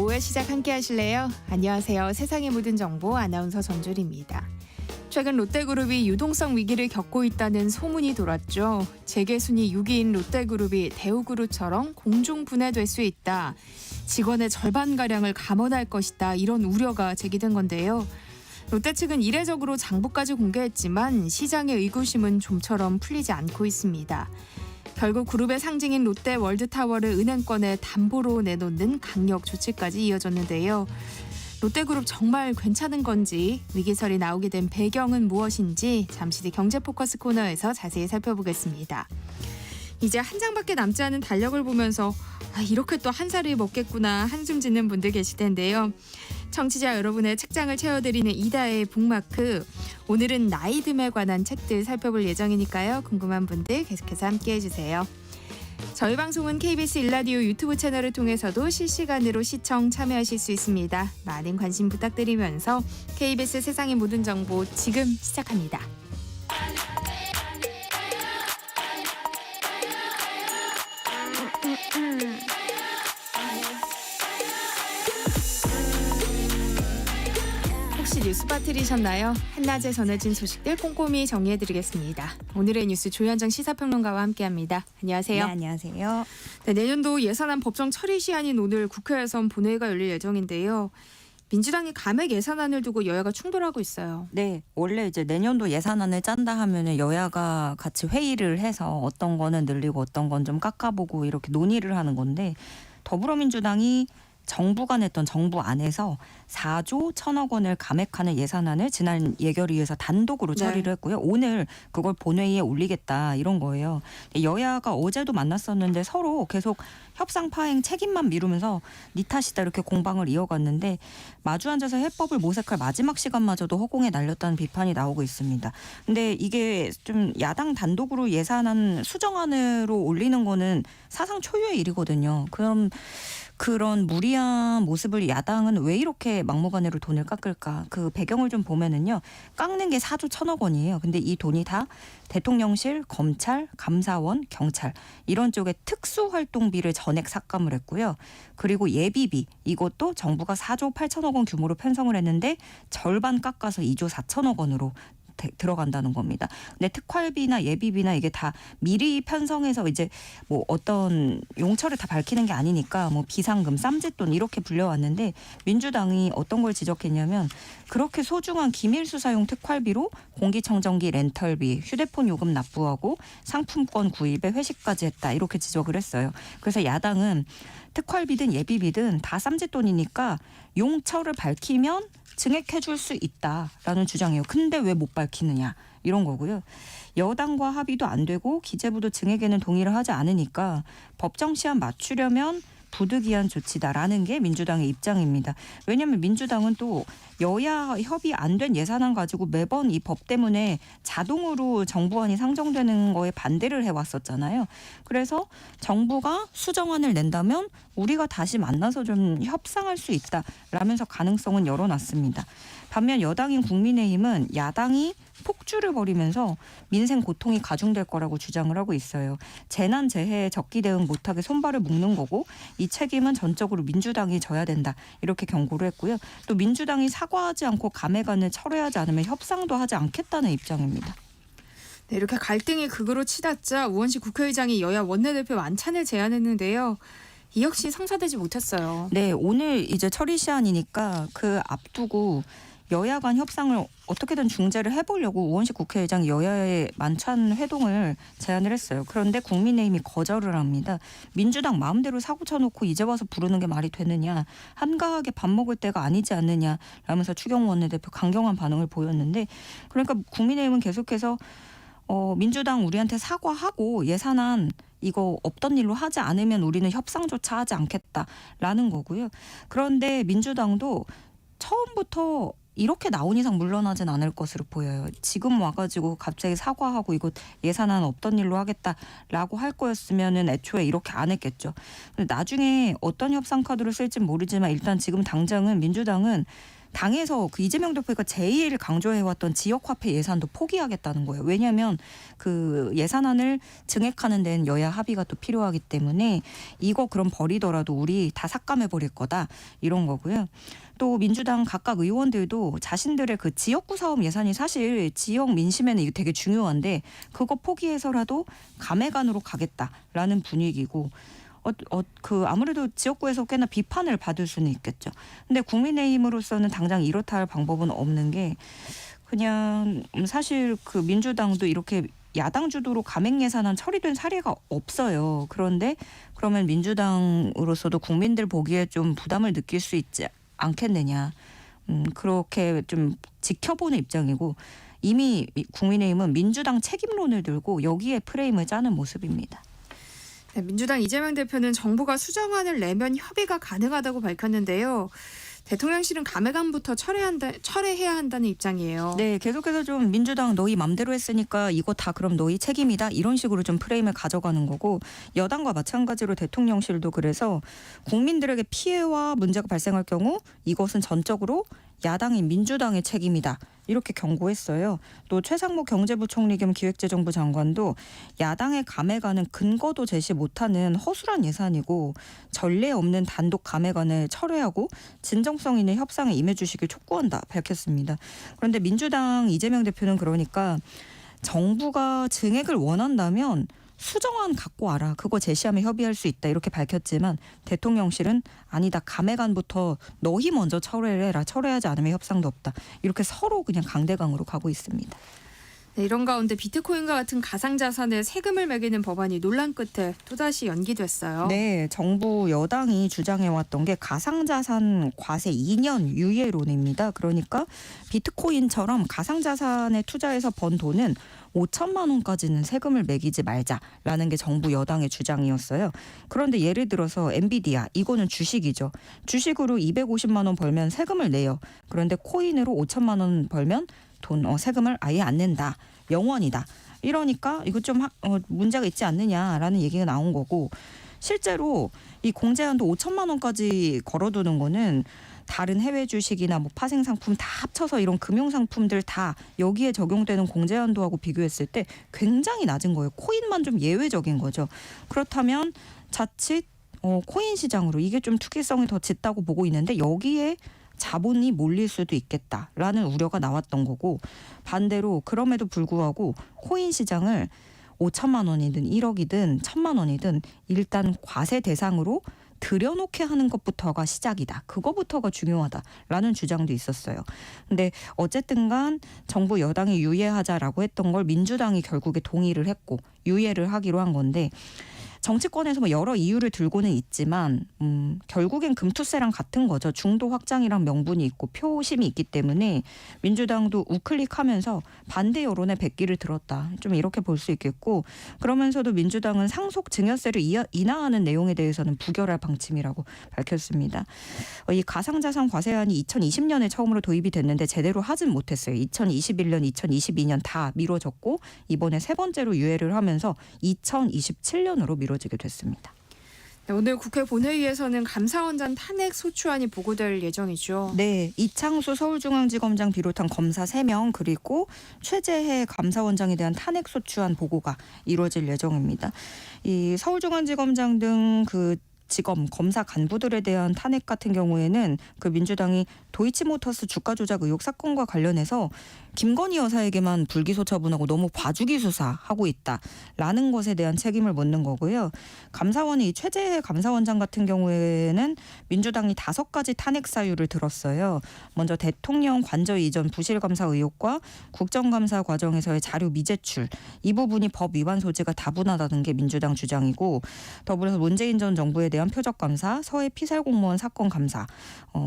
오후의 시작 함께 하실래요? 안녕하세요. 세상의 모든 정보 아나운서 전주리입니다. 최근 롯데그룹이 유동성 위기를 겪고 있다는 소문이 돌았죠. 재계순위 6위인 롯데그룹이 대우그룹처럼 공중분해될 수 있다. 직원의 절반가량을 감원할 것이다. 이런 우려가 제기된 건데요. 롯데 측은 이례적으로 장부까지 공개했지만 시장의 의구심은 좀처럼 풀리지 않고 있습니다. 결국 그룹의 상징인 롯데 월드타워를 은행권에 담보로 내놓는 강력 조치까지 이어졌는데요. 롯데그룹 정말 괜찮은 건지, 위기설이 나오게 된 배경은 무엇인지 잠시 뒤 경제포커스 코너에서 자세히 살펴보겠습니다. 이제 한 장밖에 남지 않은 달력을 보면서 이렇게 또 한 살을 먹겠구나 한숨 짓는 분들 계실 텐데요. 청취자 여러분의 책장을 채워드리는 이다의 북마크. 오늘은 나이듦에 관한 책들 살펴볼 예정이니까요. 궁금한 분들 계속해서 함께해 주세요. 저희 방송은 KBS 일라디오 유튜브 채널을 통해서도 실시간으로 시청 참여하실 수 있습니다. 많은 관심 부탁드리면서 KBS 세상의 모든 정보 지금 시작합니다. 혹시 뉴스 빠뜨리셨나요? 한낮에 전해진 소식들 꼼꼼히 정리해드리겠습니다. 오늘의 뉴스 조현정 시사평론가와 함께합니다. 안녕하세요. 네, 안녕하세요. 네, 내년도 예산안 법정 처리 시한인 오늘 국회에선 본회의가 열릴 예정인데요. 민주당이 감액 예산안을 두고 여야가 충돌하고 있어요. 네, 원래 이제 내년도 예산안을 짠다 하면은 여야가 같이 회의를 해서 어떤 거는 늘리고 어떤 건 좀 깎아보고 이렇게 논의를 하는 건데, 더불어민주당이 정부가 냈던 정부 안에서 4조 1천억 원을 감액하는 예산안을 지난 예결위에서 단독으로 처리를 했고요. 오늘 그걸 본회의에 올리겠다 이런 거예요. 여야가 어제도 만났었는데 서로 계속 협상 파행 책임만 미루면서 니 탓이다 이렇게 공방을 이어갔는데, 마주 앉아서 해법을 모색할 마지막 시간마저도 허공에 날렸다는 비판이 나오고 있습니다. 근데 이게 좀 야당 단독으로 예산안 수정안으로 올리는 거는 사상 초유의 일이거든요. 그런 무리한 모습을 야당은 왜 이렇게 막무가내로 돈을 깎을까? 그 배경을 좀 보면은요. 깎는 게 4조 1천억 원이에요. 근데 이 돈이 다 대통령실, 검찰, 감사원, 경찰 이런 쪽에 특수활동비를 전액 삭감을 했고요. 그리고 예비비 이것도 정부가 4조 8천억 원 규모로 편성을 했는데 절반 깎아서 2조 4천억 원으로 들어간다는 겁니다. 근데 특활비나 예비비나 이게 다 미리 편성해서 이제 뭐 어떤 용처를 다 밝히는 게 아니니까 뭐 비상금, 쌈짓돈 이렇게 불려왔는데, 민주당이 어떤 걸 지적했냐면 그렇게 소중한 기밀 수사용 특활비로 공기청정기 렌털비, 휴대폰 요금 납부하고 상품권 구입에 회식까지 했다 이렇게 지적을 했어요. 그래서 야당은 특활비든 예비비든 다 쌈짓돈이니까 용처를 밝히면 증액해 줄 수 있다라는 주장이에요. 근데 왜 못 밝히느냐 이런 거고요. 여당과 합의도 안 되고 기재부도 증액에는 동의를 하지 않으니까 법정 시한 맞추려면 부득이한 조치다라는 게 민주당의 입장입니다. 왜냐하면 민주당은 또 여야 협의 안 된 예산안 가지고 매번 이 법 때문에 자동으로 정부안이 상정되는 거에 반대를 해왔었잖아요. 그래서 정부가 수정안을 낸다면 우리가 다시 만나서 좀 협상할 수 있다라면서 가능성은 열어놨습니다. 반면 여당인 국민의힘은 야당이 폭주를 벌이면서 민생 고통이 가중될 거라고 주장을 하고 있어요. 재난 재해에 적기 대응 못하게 손발을 묶는 거고 이 책임은 전적으로 민주당이 져야 된다 이렇게 경고를 했고요. 또 민주당이 사과하지 않고 감액안을 철회하지 않으면 협상도 하지 않겠다는 입장입니다. 네, 이렇게 갈등이 극으로 치닫자 우원식 국회의장이 여야 원내대표 만찬을 제안했는데요. 이 역시 성사되지 못했어요. 네, 오늘 이제 처리 시한이니까 그 앞두고 여야 간 협상을 어떻게든 중재를 해보려고 우원식 국회의장이 여야의 만찬 회동을 제안을 했어요. 그런데 국민의힘이 거절을 합니다. 민주당 마음대로 사고 쳐놓고 이제 와서 부르는 게 말이 되느냐. 한가하게 밥 먹을 때가 아니지 않느냐 라면서 추경호 원내대표 강경한 반응을 보였는데, 그러니까 국민의힘은 계속해서 민주당 우리한테 사과하고 예산안 이거 없던 일로 하지 않으면 우리는 협상조차 하지 않겠다라는 거고요. 그런데 민주당도 처음부터 이렇게 나온 이상 물러나진 않을 것으로 보여요. 지금 와가지고 갑자기 사과하고 이거 예산안 없던 일로 하겠다라고 할 거였으면은 애초에 이렇게 안 했겠죠. 근데 나중에 어떤 협상 카드를 쓸지 모르지만 일단 지금 당장은 민주당은 당에서 그 이재명 대표가 제일 강조해왔던 지역화폐 예산도 포기하겠다는 거예요. 왜냐하면 그 예산안을 증액하는 데는 여야 합의가 또 필요하기 때문에 이거 그럼 버리더라도 우리 다 삭감해 버릴 거다 이런 거고요. 또 민주당 각각 의원들도 자신들의 그 지역구 사업 예산이 사실 지역 민심에는 이게 되게 중요한데 그거 포기해서라도 감액안으로 가겠다라는 분위기고 그 아무래도 지역구에서 꽤나 비판을 받을 수는 있겠죠. 근데 국민의힘으로서는 당장 이렇다 할 방법은 없는 게 그냥 사실 그 민주당도 이렇게 야당 주도로 감액 예산안 처리된 사례가 없어요. 그런데 그러면 민주당으로서도 국민들 보기에 좀 부담을 느낄 수 있지 않겠느냐. 그렇게 좀 지켜보는 입장이고 이미 국민의힘은 민주당 책임론을 들고 여기에 프레임을 짜는 모습입니다. 네, 민주당 이재명 대표는 정부가 수정안을 내면 협의가 가능하다고 밝혔는데요. 대통령실은 감액안부터 철회해야 한다는 입장이에요. 네, 계속해서 좀 민주당 너희 맘대로 했으니까 이거 다 그럼 너희 책임이다 이런 식으로 좀 프레임을 가져가는 거고 여당과 마찬가지로 대통령실도 그래서 국민들에게 피해와 문제가 발생할 경우 이것은 전적으로 야당인 민주당의 책임이다. 이렇게 경고했어요. 또 최상목 경제부총리 겸 기획재정부 장관도 야당의 감액안은 근거도 제시 못하는 허술한 예산이고 전례 없는 단독 감액안을 철회하고 진정성 있는 협상에 임해주시길 촉구한다 밝혔습니다. 그런데 민주당 이재명 대표는 그러니까 정부가 증액을 원한다면 수정안 갖고 와라. 그거 제시하면 협의할 수 있다. 이렇게 밝혔지만 대통령실은 아니다. 감액안부터 너희 먼저 철회를 해라. 철회하지 않으면 협상도 없다. 이렇게 서로 그냥 강대강으로 가고 있습니다. 네, 이런 가운데 비트코인과 같은 가상자산에 세금을 매기는 법안이 논란 끝에 또다시 연기됐어요. 네, 정부 여당이 주장해왔던 게 가상자산 과세 2년 유예론입니다. 그러니까 비트코인처럼 가상자산에 투자해서 번 돈은 5천만 원까지는 세금을 매기지 말자라는 게 정부 여당의 주장이었어요. 그런데 예를 들어서 엔비디아 이거는 주식이죠. 주식으로 250만 원 벌면 세금을 내요. 그런데 코인으로 5천만 원 벌면 세금을 아예 안 낸다. 영원이다. 이러니까 이거 좀 문제가 있지 않느냐라는 얘기가 나온 거고 실제로 이 공제한도 5천만 원까지 걸어두는 거는 다른 해외 주식이나 뭐 파생 상품 다 합쳐서 이런 금융 상품들 다 여기에 적용되는 공제 한도하고 비교했을 때 굉장히 낮은 거예요. 코인만 좀 예외적인 거죠. 그렇다면 자칫 코인 시장으로 이게 좀 투기성이 더 짙다고 보고 있는데 여기에 자본이 몰릴 수도 있겠다라는 우려가 나왔던 거고 반대로 그럼에도 불구하고 코인 시장을 5천만 원이든 1억이든 1천만 원이든 일단 과세 대상으로 들여놓게 하는 것부터가 시작이다. 그거부터가 중요하다라는 주장도 있었어요. 근데 어쨌든 간 정부 여당이 유예하자라고 했던 걸 민주당이 결국에 동의를 했고 유예를 하기로 한 건데 정치권에서 뭐 여러 이유를 들고는 있지만 결국엔 금투세랑 같은 거죠. 중도 확장이랑 명분이 있고 표심이 있기 때문에 민주당도 우클릭하면서 반대 여론의 백기를 들었다. 좀 이렇게 볼 수 있겠고 그러면서도 민주당은 상속 증여세를 인하하는 내용에 대해서는 부결할 방침이라고 밝혔습니다. 이 가상자산 과세안이 2020년에 처음으로 도입이 됐는데 제대로 하진 못했어요. 2021년, 2022년 다 미뤄졌고 이번에 세 번째로 유예를 하면서 2027년으로 미뤄지게 됐습니다. 네, 오늘 국회 본회의에서는 감사원장 탄핵 소추안이 보고될 예정이죠. 네, 이창수 서울중앙지검장 비롯한 검사 3명 그리고 최재해 감사원장에 대한 탄핵 소추안 보고가 이루어질 예정입니다. 이 서울중앙지검장 등 그 지검 검사 간부들에 대한 탄핵 같은 경우에는 그 민주당이 도이치모터스 주가 조작 의혹 사건과 관련해서 김건희 여사에게만 불기소 처분하고 너무 봐주기 수사하고 있다라는 것에 대한 책임을 묻는 거고요. 감사원이 최재해 감사원장 같은 경우에는 민주당이 5가지 탄핵 사유를 들었어요. 먼저 대통령 관저 이전 부실 감사 의혹과 국정감사 과정에서의 자료 미제출 이 부분이 법 위반 소지가 다분하다는 게 민주당 주장이고 더불어서 문재인 전 정부에 대한 표적 감사, 서해 피살 공무원 사건 감사,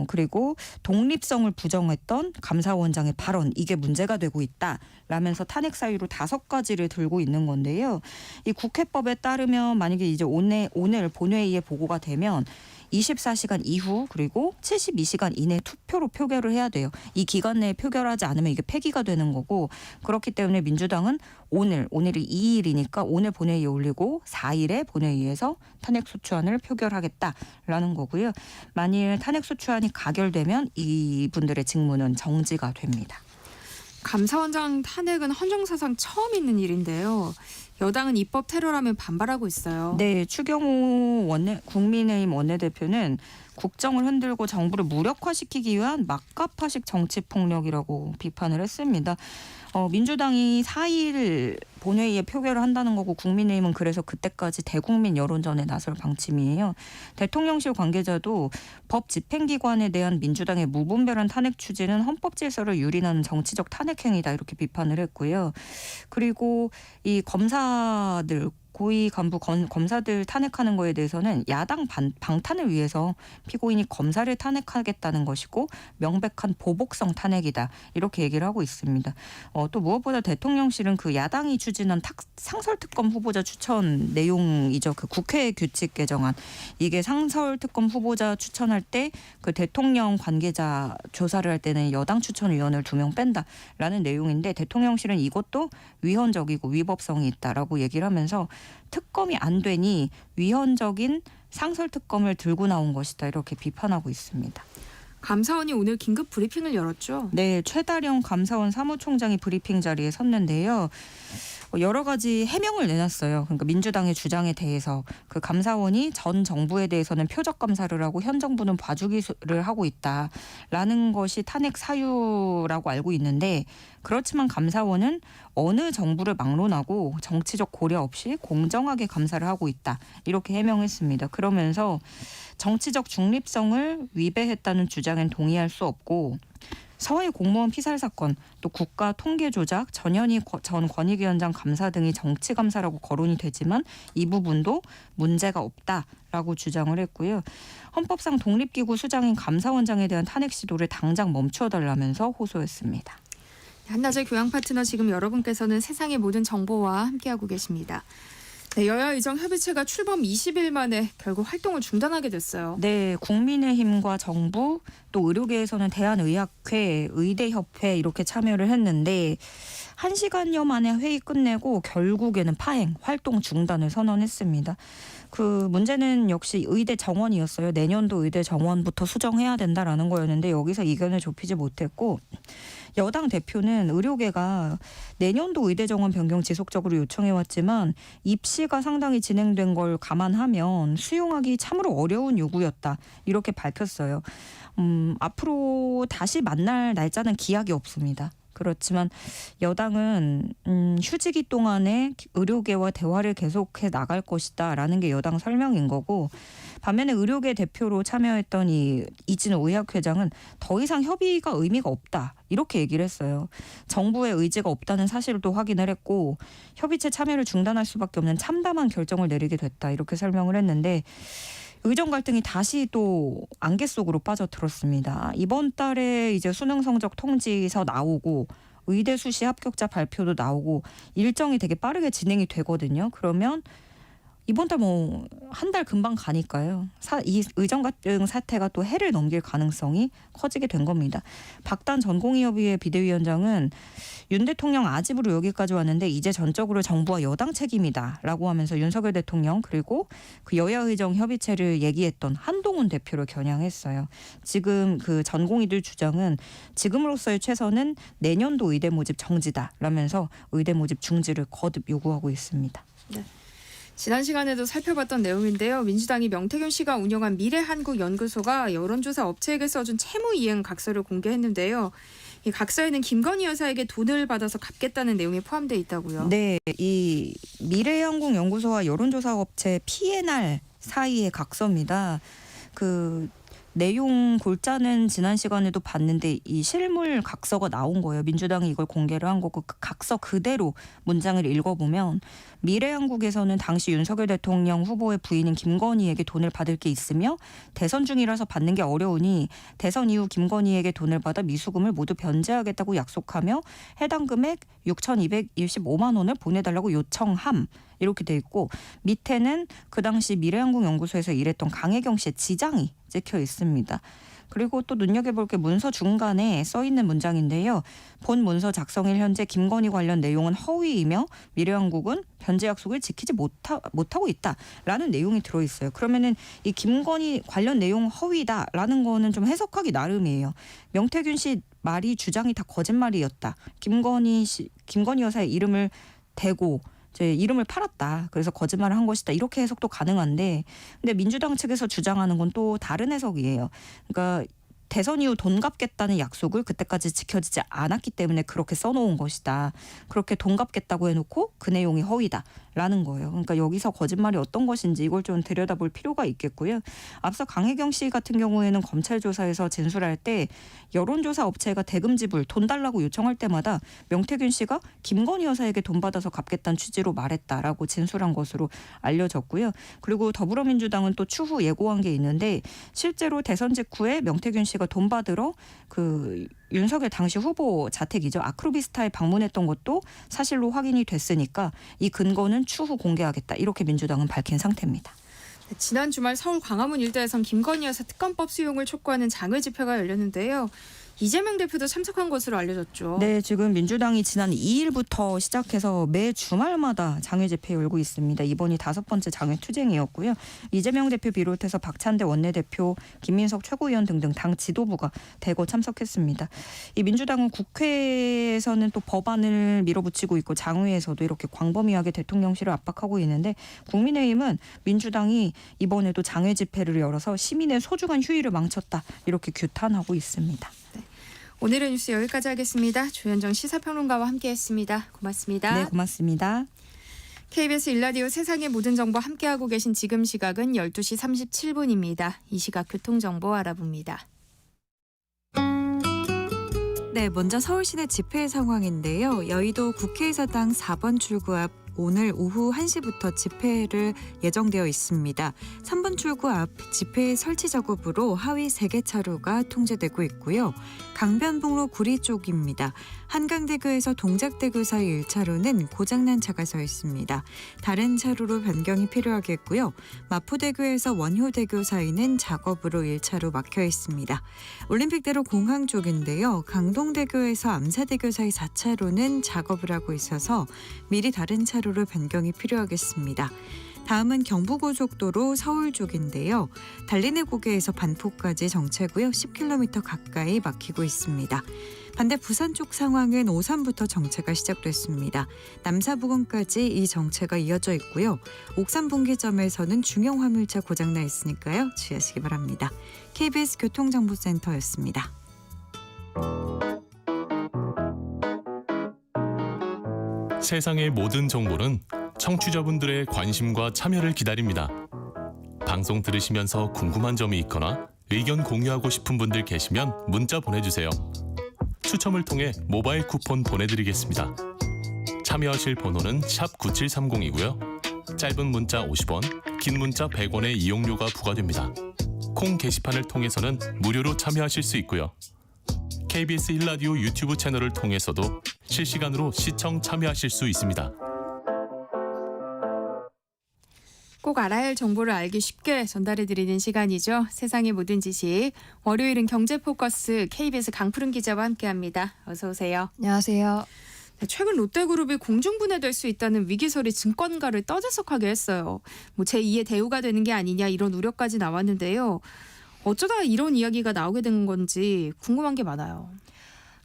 그리고 독립성을 부정했던 감사원장의 발언 이게 문제가 되고 있다라면서 탄핵 사유로 5가지를 들고 있는 건데요. 이 국회법에 따르면 만약에 이제 오늘 본회의에 보고가 되면 24시간 이후 그리고 72시간 이내 투표로 표결을 해야 돼요. 이 기간 내에 표결하지 않으면 이게 폐기가 되는 거고 그렇기 때문에 민주당은 오늘이 2일이니까 오늘 본회의에 올리고 4일에 본회의에서 탄핵소추안을 표결하겠다라는 거고요. 만일 탄핵소추안이 가결되면 이분들의 직무는 정지가 됩니다. 감사원장 탄핵은 헌정사상 처음 있는 일인데요. 여당은 입법 테러라며 반발하고 있어요. 네, 추경호 국민의힘 원내대표는 국정을 흔들고 정부를 무력화시키기 위한 막가파식 정치폭력이라고 비판을 했습니다. 민주당이 4일 본회의에 표결을 한다는 거고 국민의힘은 그래서 그때까지 대국민 여론전에 나설 방침이에요. 대통령실 관계자도 법 집행기관에 대한 민주당의 무분별한 탄핵 추진은 헌법 질서를 유린하는 정치적 탄핵 행위다 이렇게 비판을 했고요. 그리고 이 검사들 고위 간부 검사들 탄핵하는 거에 대해서는 야당 방탄을 위해서 피고인이 검사를 탄핵하겠다는 것이고 명백한 보복성 탄핵이다 이렇게 얘기를 하고 있습니다. 또 무엇보다 대통령실은 그 야당이 추진한 상설특검 후보자 추천 내용이죠. 그 국회 규칙 개정안 이게 상설특검 후보자 추천할 때 그 대통령 관계자 조사를 할 때는 여당 추천위원을 2명 뺀다라는 내용인데 대통령실은 이것도 위헌적이고 위법성이 있다라고 얘기를 하면서 특검이 안 되니 위헌적인 상설특검을 들고 나온 것이다 이렇게 비판하고 있습니다. 감사원이 오늘 긴급 브리핑을 열었죠. 네, 최다령 감사원 사무총장이 브리핑 자리에 섰는데요. 여러 가지 해명을 내놨어요. 그러니까 민주당의 주장에 대해서 그 감사원이 전 정부에 대해서는 표적 감사를 하고 현 정부는 봐주기를 하고 있다라는 것이 탄핵 사유라고 알고 있는데 그렇지만 감사원은 어느 정부를 막론하고 정치적 고려 없이 공정하게 감사를 하고 있다 이렇게 해명했습니다. 그러면서 정치적 중립성을 위배했다는 주장엔 동의할 수 없고 서해 공무원 피살 사건, 또 국가 통계 조작, 전현희 전 권익위원장 감사 등이 정치 감사라고 거론이 되지만 이 부분도 문제가 없다라고 주장을 했고요. 헌법상 독립기구 수장인 감사원장에 대한 탄핵 시도를 당장 멈추어달라면서 호소했습니다. 한낮의 교양 파트너 지금 여러분께서는 세상의 모든 정보와 함께하고 계십니다. 네, 여야 의정 협의체가 출범 20일 만에 결국 활동을 중단하게 됐어요. 네, 국민의힘과 정부 또 의료계에서는 대한의학회, 의대협회 이렇게 참여를 했는데 1시간여 만에 회의 끝내고 결국에는 파행, 활동 중단을 선언했습니다. 그 문제는 역시 의대 정원이었어요. 내년도 의대 정원부터 수정해야 된다라는 거였는데 여기서 이견을 좁히지 못했고 여당 대표는 의료계가 내년도 의대 정원 변경 지속적으로 요청해왔지만 입시가 상당히 진행된 걸 감안하면 수용하기 참으로 어려운 요구였다. 이렇게 밝혔어요. 앞으로 다시 만날 날짜는 기약이 없습니다. 그렇지만 여당은 휴지기 동안에 의료계와 대화를 계속해 나갈 것이다라는 게 여당 설명인 거고 반면에 의료계 대표로 참여했던 이진우 의학회장은 더 이상 협의가 의미가 없다 이렇게 얘기를 했어요. 정부의 의지가 없다는 사실도 확인을 했고 협의체 참여를 중단할 수밖에 없는 참담한 결정을 내리게 됐다 이렇게 설명을 했는데 의정 갈등이 다시 또 안개 속으로 빠져들었습니다. 이번 달에 이제 수능 성적 통지서 나오고 의대 수시 합격자 발표도 나오고 일정이 되게 빠르게 진행이 되거든요. 그러면 이번 달 한 달 금방 가니까요. 이 의정 갈등 사태가 또 해를 넘길 가능성이 커지게 된 겁니다. 박단 전공의협의회 비대위원장은 윤 대통령 아집으로 여기까지 왔는데 이제 전적으로 정부와 여당 책임이다라고 하면서 윤석열 대통령 그리고 그 여야 의정 협의체를 얘기했던 한동훈 대표를 겨냥했어요. 지금 그 전공의들 주장은 지금으로서의 최선은 내년도 의대 모집 정지다라면서 의대 모집 중지를 거듭 요구하고 있습니다. 네. 지난 시간에도 살펴봤던 내용인데요. 민주당이 명태균 씨가 운영한 미래한국연구소가 여론조사 업체에게 써준 채무이행 각서를 공개했는데요. 이 각서에는 김건희 여사에게 돈을 받아서 갚겠다는 내용이 포함되어 있다고요. 네, 이 미래한국연구소와 여론조사 업체 P&R 사이의 각서입니다. 그 내용 골자는 지난 시간에도 봤는데 이 실물 각서가 나온 거예요. 민주당이 이걸 공개를 한 거고 그 각서 그대로 문장을 읽어보면 미래한국에서는 당시 윤석열 대통령 후보의 부인인 김건희에게 돈을 받을 게 있으며 대선 중이라서 받는 게 어려우니 대선 이후 김건희에게 돈을 받아 미수금을 모두 변제하겠다고 약속하며 해당 금액 6,225만 원을 보내달라고 요청함. 이렇게 돼 있고 밑에는 그 당시 미래한국연구소에서 일했던 강혜경 씨의 지장이 찍혀 있습니다. 그리고 또 눈여겨볼 게 문서 중간에 써 있는 문장인데요. 본 문서 작성일 현재 김건희 관련 내용은 허위이며 미래한국은 변제 약속을 지키지 못하고 있다라는 내용이 들어있어요. 그러면은 이 김건희 관련 내용 허위다라는 거는 좀 해석하기 나름이에요. 명태균 씨 말이 주장이 다 거짓말이었다. 김건희 여사의 이름을 대고 제 이름을 팔았다. 그래서 거짓말을 한 것이다. 이렇게 해석도 가능한데 근데 민주당 측에서 주장하는 건 또 다른 해석이에요. 그러니까 대선 이후 돈 갚겠다는 약속을 그때까지 지켜지지 않았기 때문에 그렇게 써놓은 것이다. 그렇게 돈 갚겠다고 해놓고 그 내용이 허위다라는 거예요. 그러니까 여기서 거짓말이 어떤 것인지 이걸 좀 들여다볼 필요가 있겠고요. 앞서 강혜경 씨 같은 경우에는 검찰 조사에서 진술할 때 여론조사 업체가 대금 지불 돈 달라고 요청할 때마다 명태균 씨가 김건희 여사에게 돈 받아서 갚겠다는 취지로 말했다라고 진술한 것으로 알려졌고요. 그리고 더불어민주당은 또 추후 예고한 게 있는데 실제로 대선 직후에 명태균 씨가 돈 받으러 그 윤석열 당시 후보 자택이죠. 아크로비스타에 방문했던 것도 사실로 확인이 됐으니까 이 근거는 추후 공개하겠다. 이렇게 민주당은 밝힌 상태입니다. 지난 주말 서울 광화문 일대에선 김건희 여사 특검법 수용을 촉구하는 장외 집회가 열렸는데요. 이재명 대표도 참석한 것으로 알려졌죠. 네, 지금 민주당이 지난 2일부터 시작해서 매 주말마다 장외 집회 열고 있습니다. 이번이 5번째 장외 투쟁이었고요. 이재명 대표 비롯해서 박찬대 원내대표, 김민석 최고위원 등등 당 지도부가 대거 참석했습니다. 이 민주당은 국회에서는 또 법안을 밀어붙이고 있고 장외에서도 이렇게 광범위하게 대통령실을 압박하고 있는데 국민의힘은 민주당이 이번에도 장외 집회를 열어서 시민의 소중한 휴일을 망쳤다. 이렇게 규탄하고 있습니다. 오늘의 뉴스 여기까지 하겠습니다. 조현정 시사평론가와 함께했습니다. 고맙습니다. 네, 고맙습니다. KBS 1라디오 세상의 모든 정보 함께하고 계신 지금 시각은 12시 37분입니다. 이 시각 교통정보 알아봅니다. 네, 먼저 서울 시내 집회 상황인데요. 여의도 국회의사당 4번 출구 앞 오늘 오후 1시부터 집회를 예정되어 있습니다. 3번 출구 앞 집회 설치 작업으로 하위 3개 차로가 통제되고 있고요. 강변북로 구리 쪽입니다. 한강대교에서 동작대교 사이 1차로는 고장난 차가 서 있습니다. 다른 차로로 변경이 필요하겠고요. 마포대교에서 원효대교 사이는 작업으로 1차로 막혀 있습니다. 올림픽대로 공항 쪽인데요. 강동대교에서 암사대교 사이 4차로는 작업을 하고 있어서 미리 다른 차로로 변경이 필요하겠습니다. 다음은 경부고속도로 서울 쪽인데요. 달리네 고개에서 반포까지 정체고요. 10km 가까이 막히고 있습니다. 반대 부산 쪽 상황은 오산부터 정체가 시작됐습니다. 남사부근까지 이 정체가 이어져 있고요. 옥산 분기점에서는 중형 화물차 고장나 있으니까요. 주의하시기 바랍니다. KBS 교통정보센터였습니다. 세상의 모든 정보는 청취자분들의 관심과 참여를 기다립니다. 방송 들으시면서 궁금한 점이 있거나 의견 공유하고 싶은 분들 계시면 문자 보내주세요. 추첨을 통해 모바일 쿠폰 보내드리겠습니다. 참여하실 번호는 샵 9730이고요. 짧은 문자 50원, 긴 문자 100원의 이용료가 부과됩니다. 콩 게시판을 통해서는 무료로 참여하실 수 있고요. KBS 1라디오 유튜브 채널을 통해서도 실시간으로 시청 참여하실 수 있습니다. 꼭 알아야 할 정보를 알기 쉽게 전달해드리는 시간이죠. 세상의 모든 지식. 월요일은 경제포커스 KBS 강푸른 기자와 함께합니다. 어서 오세요. 안녕하세요. 네, 최근 롯데그룹이 공중분해될 수 있다는 위기설이 증권가를 떠들썩하게 했어요. 제2의 대우가 되는 게 아니냐 이런 우려까지 나왔는데요. 어쩌다 이런 이야기가 나오게 된 건지 궁금한 게 많아요.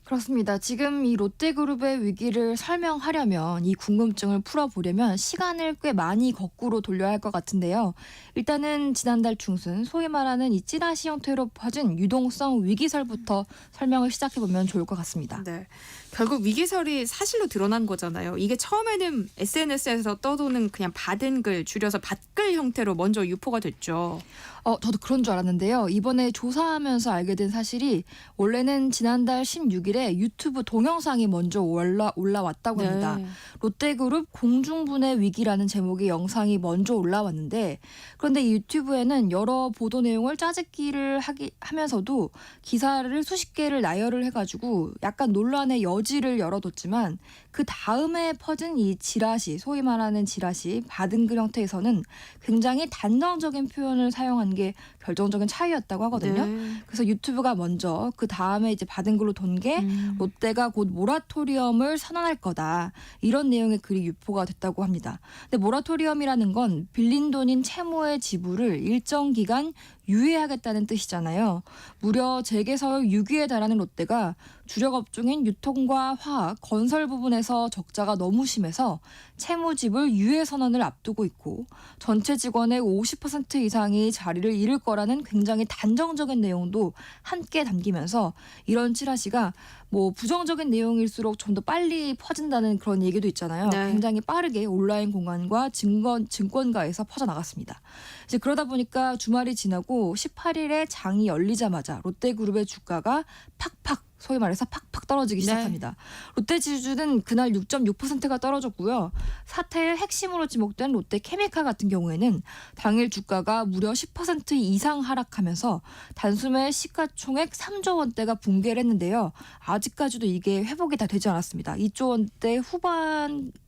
그렇습니다. 지금 이 롯데그룹의 위기를 설명하려면 이 궁금증을 풀어보려면 시간을 꽤 많이 거꾸로 돌려야 할 것 같은데요. 일단은 지난달 중순 소위 말하는 이 찌라시 형태로 퍼진 유동성 위기설부터 설명을 시작해보면 좋을 것 같습니다. 네, 결국 위기설이 사실로 드러난 거잖아요. 이게 처음에는 SNS에서 떠도는 그냥 받은 글, 줄여서 받글 형태로 먼저 유포가 됐죠. 저도 그런 줄 알았는데요. 이번에 조사하면서 알게 된 사실이 원래는 지난달 16일 6일에 유튜브 동영상이 먼저 올라왔다고 합니다. 네. 롯데그룹 공중분해 위기라는 제목의 영상이 먼저 올라왔는데 그런데 이 유튜브에는 여러 보도 내용을 짜집기를 하면서도 기사를 수십 개를 나열을 해가지고 약간 논란의 여지를 열어뒀지만 그 다음에 퍼진 이 지라시, 소위 말하는 지라시, 받은 글 형태에서는 굉장히 단정적인 표현을 사용한 게 결정적인 차이였다고 하거든요. 네. 그래서 유튜브가 먼저 그 다음에 이제 받은 글로 돈 게 롯데가 곧 모라토리엄을 선언할 거다. 이런 내용의 글이 유포가 됐다고 합니다. 근데 모라토리엄이라는 건 빌린 돈인 채무의 지불을 일정 기간 유예하겠다는 뜻이잖아요. 무려 재개설 6위에 달하는 롯데가 주력 업종인 유통과 화학, 건설 부분에서 적자가 너무 심해서 채무지불 유예 선언을 앞두고 있고 전체 직원의 50% 이상이 자리를 잃을 거라는 굉장히 단정적인 내용도 함께 담기면서 이런 찌라시가 뭐 부정적인 내용일수록 좀 더 빨리 퍼진다는 그런 얘기도 있잖아요. 네. 굉장히 빠르게 온라인 공간과 증권가에서 퍼져나갔습니다. 이제 그러다 보니까 주말이 지나고 18일에 장이 열리자마자 롯데그룹의 주가가 팍팍 소위 말해서 팍팍 떨어지기 네. 시작합니다. 롯데 지주는 그날 6.6%가 떨어졌고요. 사태의 핵심으로 지목된 롯데케미칼 같은 경우에는 당일 주가가 무려 10% 이상 하락하면서 단숨에 시가총액 3조 원대가 붕괴를 했는데요. 아직까지도 이게 회복이 다 되지 않았습니다. 2조 원대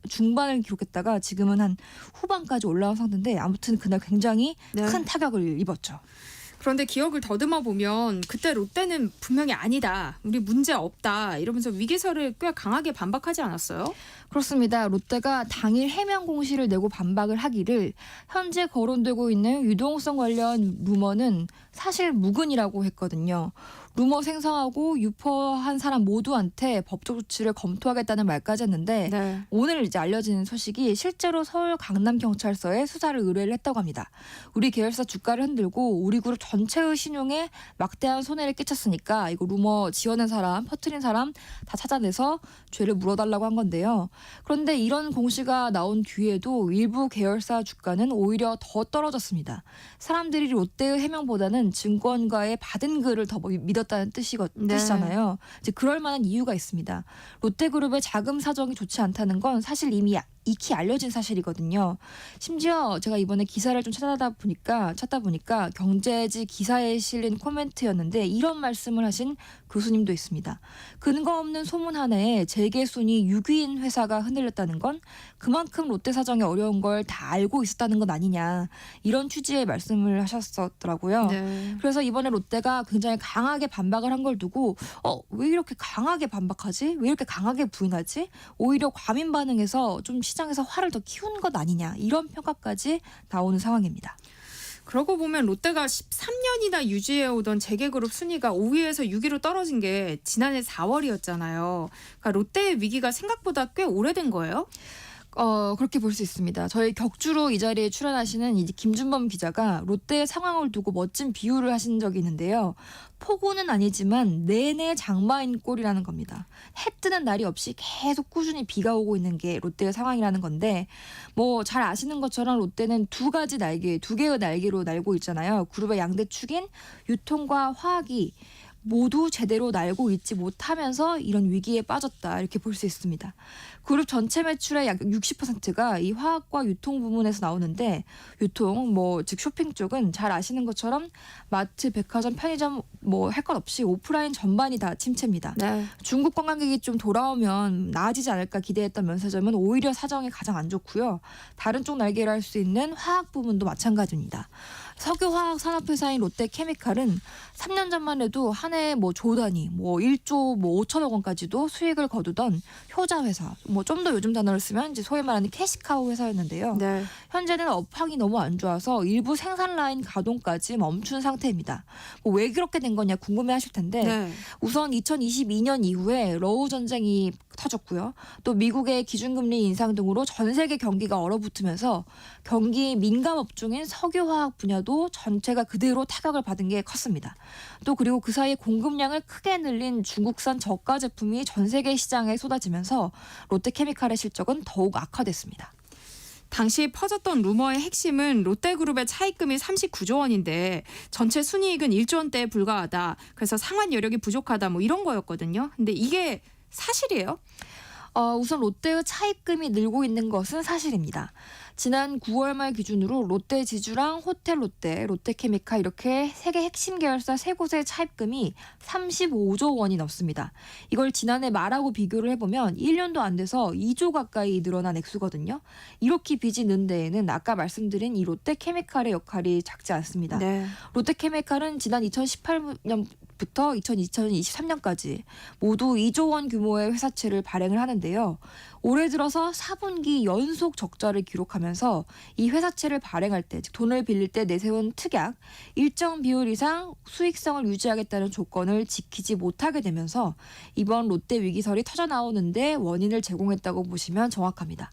중반을 기록했다가 지금은 한 후반까지 올라온 상태인데 아무튼 그날 굉장히 네. 큰 타격을 입었죠. 그런데 기억을 더듬어 보면 그때 롯데는 분명히 아니다. 우리 문제 없다. 이러면서 위기설을 꽤 강하게 반박하지 않았어요? 그렇습니다. 롯데가 당일 해명 공시를 내고 반박을 하기를 현재 거론되고 있는 유동성 관련 루머는 사실 무근이라고 했거든요. 루머 생성하고 유포한 사람 모두한테 법적 조치를 검토하겠다는 말까지 했는데 네. 오늘 이제 알려진 소식이 실제로 서울 강남경찰서에 수사를 의뢰를 했다고 합니다. 우리 계열사 주가를 흔들고 우리 그룹 전체의 신용에 막대한 손해를 끼쳤으니까 이거 루머 지어낸 사람, 퍼뜨린 사람 다 찾아내서 죄를 물어달라고 한 건데요. 그런데 이런 공시가 나온 뒤에도 일부 계열사 주가는 오히려 더 떨어졌습니다. 사람들이 롯데의 해명보다는 증권가의 받은 글을 더 믿었다는 뜻이잖아요. 이제 그럴 만한 이유가 있습니다. 롯데그룹의 자금 사정이 좋지 않다는 건 사실 이미 익히 알려진 사실이거든요. 심지어 제가 이번에 기사를 좀 찾다 보니까 경제지 기사에 실린 코멘트였는데 이런 말씀을 하신 교수님도 있습니다. 근거 없는 소문 하나에 재계순위 6위인 회사가 흔들렸다는 건 그만큼 롯데 사정이 어려운 걸 다 알고 있었다는 건 아니냐. 이런 취지의 말씀을 하셨더라고요. 네. 그래서 이번에 롯데가 굉장히 강하게 반박을 한 걸 두고 왜 이렇게 강하게 반박하지? 왜 이렇게 강하게 부인하지? 오히려 과민 반응해서 좀 시장에서 화를 더 키운 것 아니냐. 이런 평가까지 나오는 상황입니다. 그러고 보면 롯데가 13년이나 유지해오던 재계그룹 순위가 5위에서 6위로 떨어진 게 지난해 4월이었잖아요. 그러니까 롯데의 위기가 생각보다 꽤 오래된 거예요? 그렇게 볼 수 있습니다. 저희 격주로 이 자리에 출연하시는 이제 김준범 기자가 롯데의 상황을 두고 멋진 비유를 하신 적이 있는데요. 폭우는 아니지만 내내 장마인 꼴이라는 겁니다. 해 뜨는 날이 없이 계속 꾸준히 비가 오고 있는 게 롯데의 상황이라는 건데 뭐 잘 아시는 것처럼 롯데는 두 개의 날개로 날고 있잖아요. 그룹의 양대 축인 유통과 화학이 모두 제대로 날고 있지 못하면서 이런 위기에 빠졌다 이렇게 볼 수 있습니다. 그룹 전체 매출의 약 60%가 이 화학과 유통 부문에서 나오는데 유통 즉 쇼핑 쪽은 잘 아시는 것처럼 마트, 백화점, 편의점 할 것 없이 오프라인 전반이 다 침체입니다. 네. 중국 관광객이 좀 돌아오면 나아지지 않을까 기대했던 면세점은 오히려 사정이 가장 안 좋고요. 다른 쪽 날개를 할 수 있는 화학 부문도 마찬가지입니다. 석유화학 산업회사인 롯데케미칼은 3년 전만 해도 한 해 조 단위 1조 5천억 원까지도 수익을 거두던 효자 회사 좀 더 요즘 단어를 쓰면 이제 소위 말하는 캐시카우 회사였는데요. 네. 현재는 업황이 너무 안 좋아서 일부 생산 라인 가동까지 멈춘 상태입니다. 왜 그렇게 된 거냐 궁금해하실 텐데 네. 우선 2022년 이후에 러우 전쟁이 터졌고요. 또 미국의 기준금리 인상 등으로 전 세계 경기가 얼어붙으면서 경기 민감 업종인 석유화학 분야도 전체가 그대로 타격을 받은 게 컸습니다. 또 그리고 그 사이에 공급량을 크게 늘린 중국산 저가 제품이 전 세계 시장에 쏟아지면서 롯데케미칼의 실적은 더욱 악화됐습니다. 당시 퍼졌던 루머의 핵심은 롯데그룹의 차입금이 39조 원인데 전체 순이익은 1조 원대에 불과하다. 그래서 상환 여력이 부족하다. 뭐 이런 거였거든요. 근데 이게 사실이에요? 우선 롯데의 차입금이 늘고 있는 것은 사실입니다. 지난 9월 말 기준으로 롯데지주랑 호텔롯데, 롯데케미칼 이렇게 세계 핵심 계열사 세 곳의 차입금이 35조 원이 넘습니다. 이걸 지난해 말하고 비교를 해보면 1년도 안 돼서 2조 가까이 늘어난 액수거든요. 이렇게 빚이 는 데에는 아까 말씀드린 이 롯데케미칼의 역할이 작지 않습니다. 네. 롯데케미칼은 지난 2018년부터 2023년까지 모두 2조 원 규모의 회사채를 발행을 하는데요. 올해 들어서 4분기 연속 적자를 기록하면서 이 회사채를 발행할 때, 즉 돈을 빌릴 때 내세운 특약, 일정 비율 이상 수익성을 유지하겠다는 조건을 지키지 못하게 되면서 이번 롯데 위기설이 터져나오는데 원인을 제공했다고 보시면 정확합니다.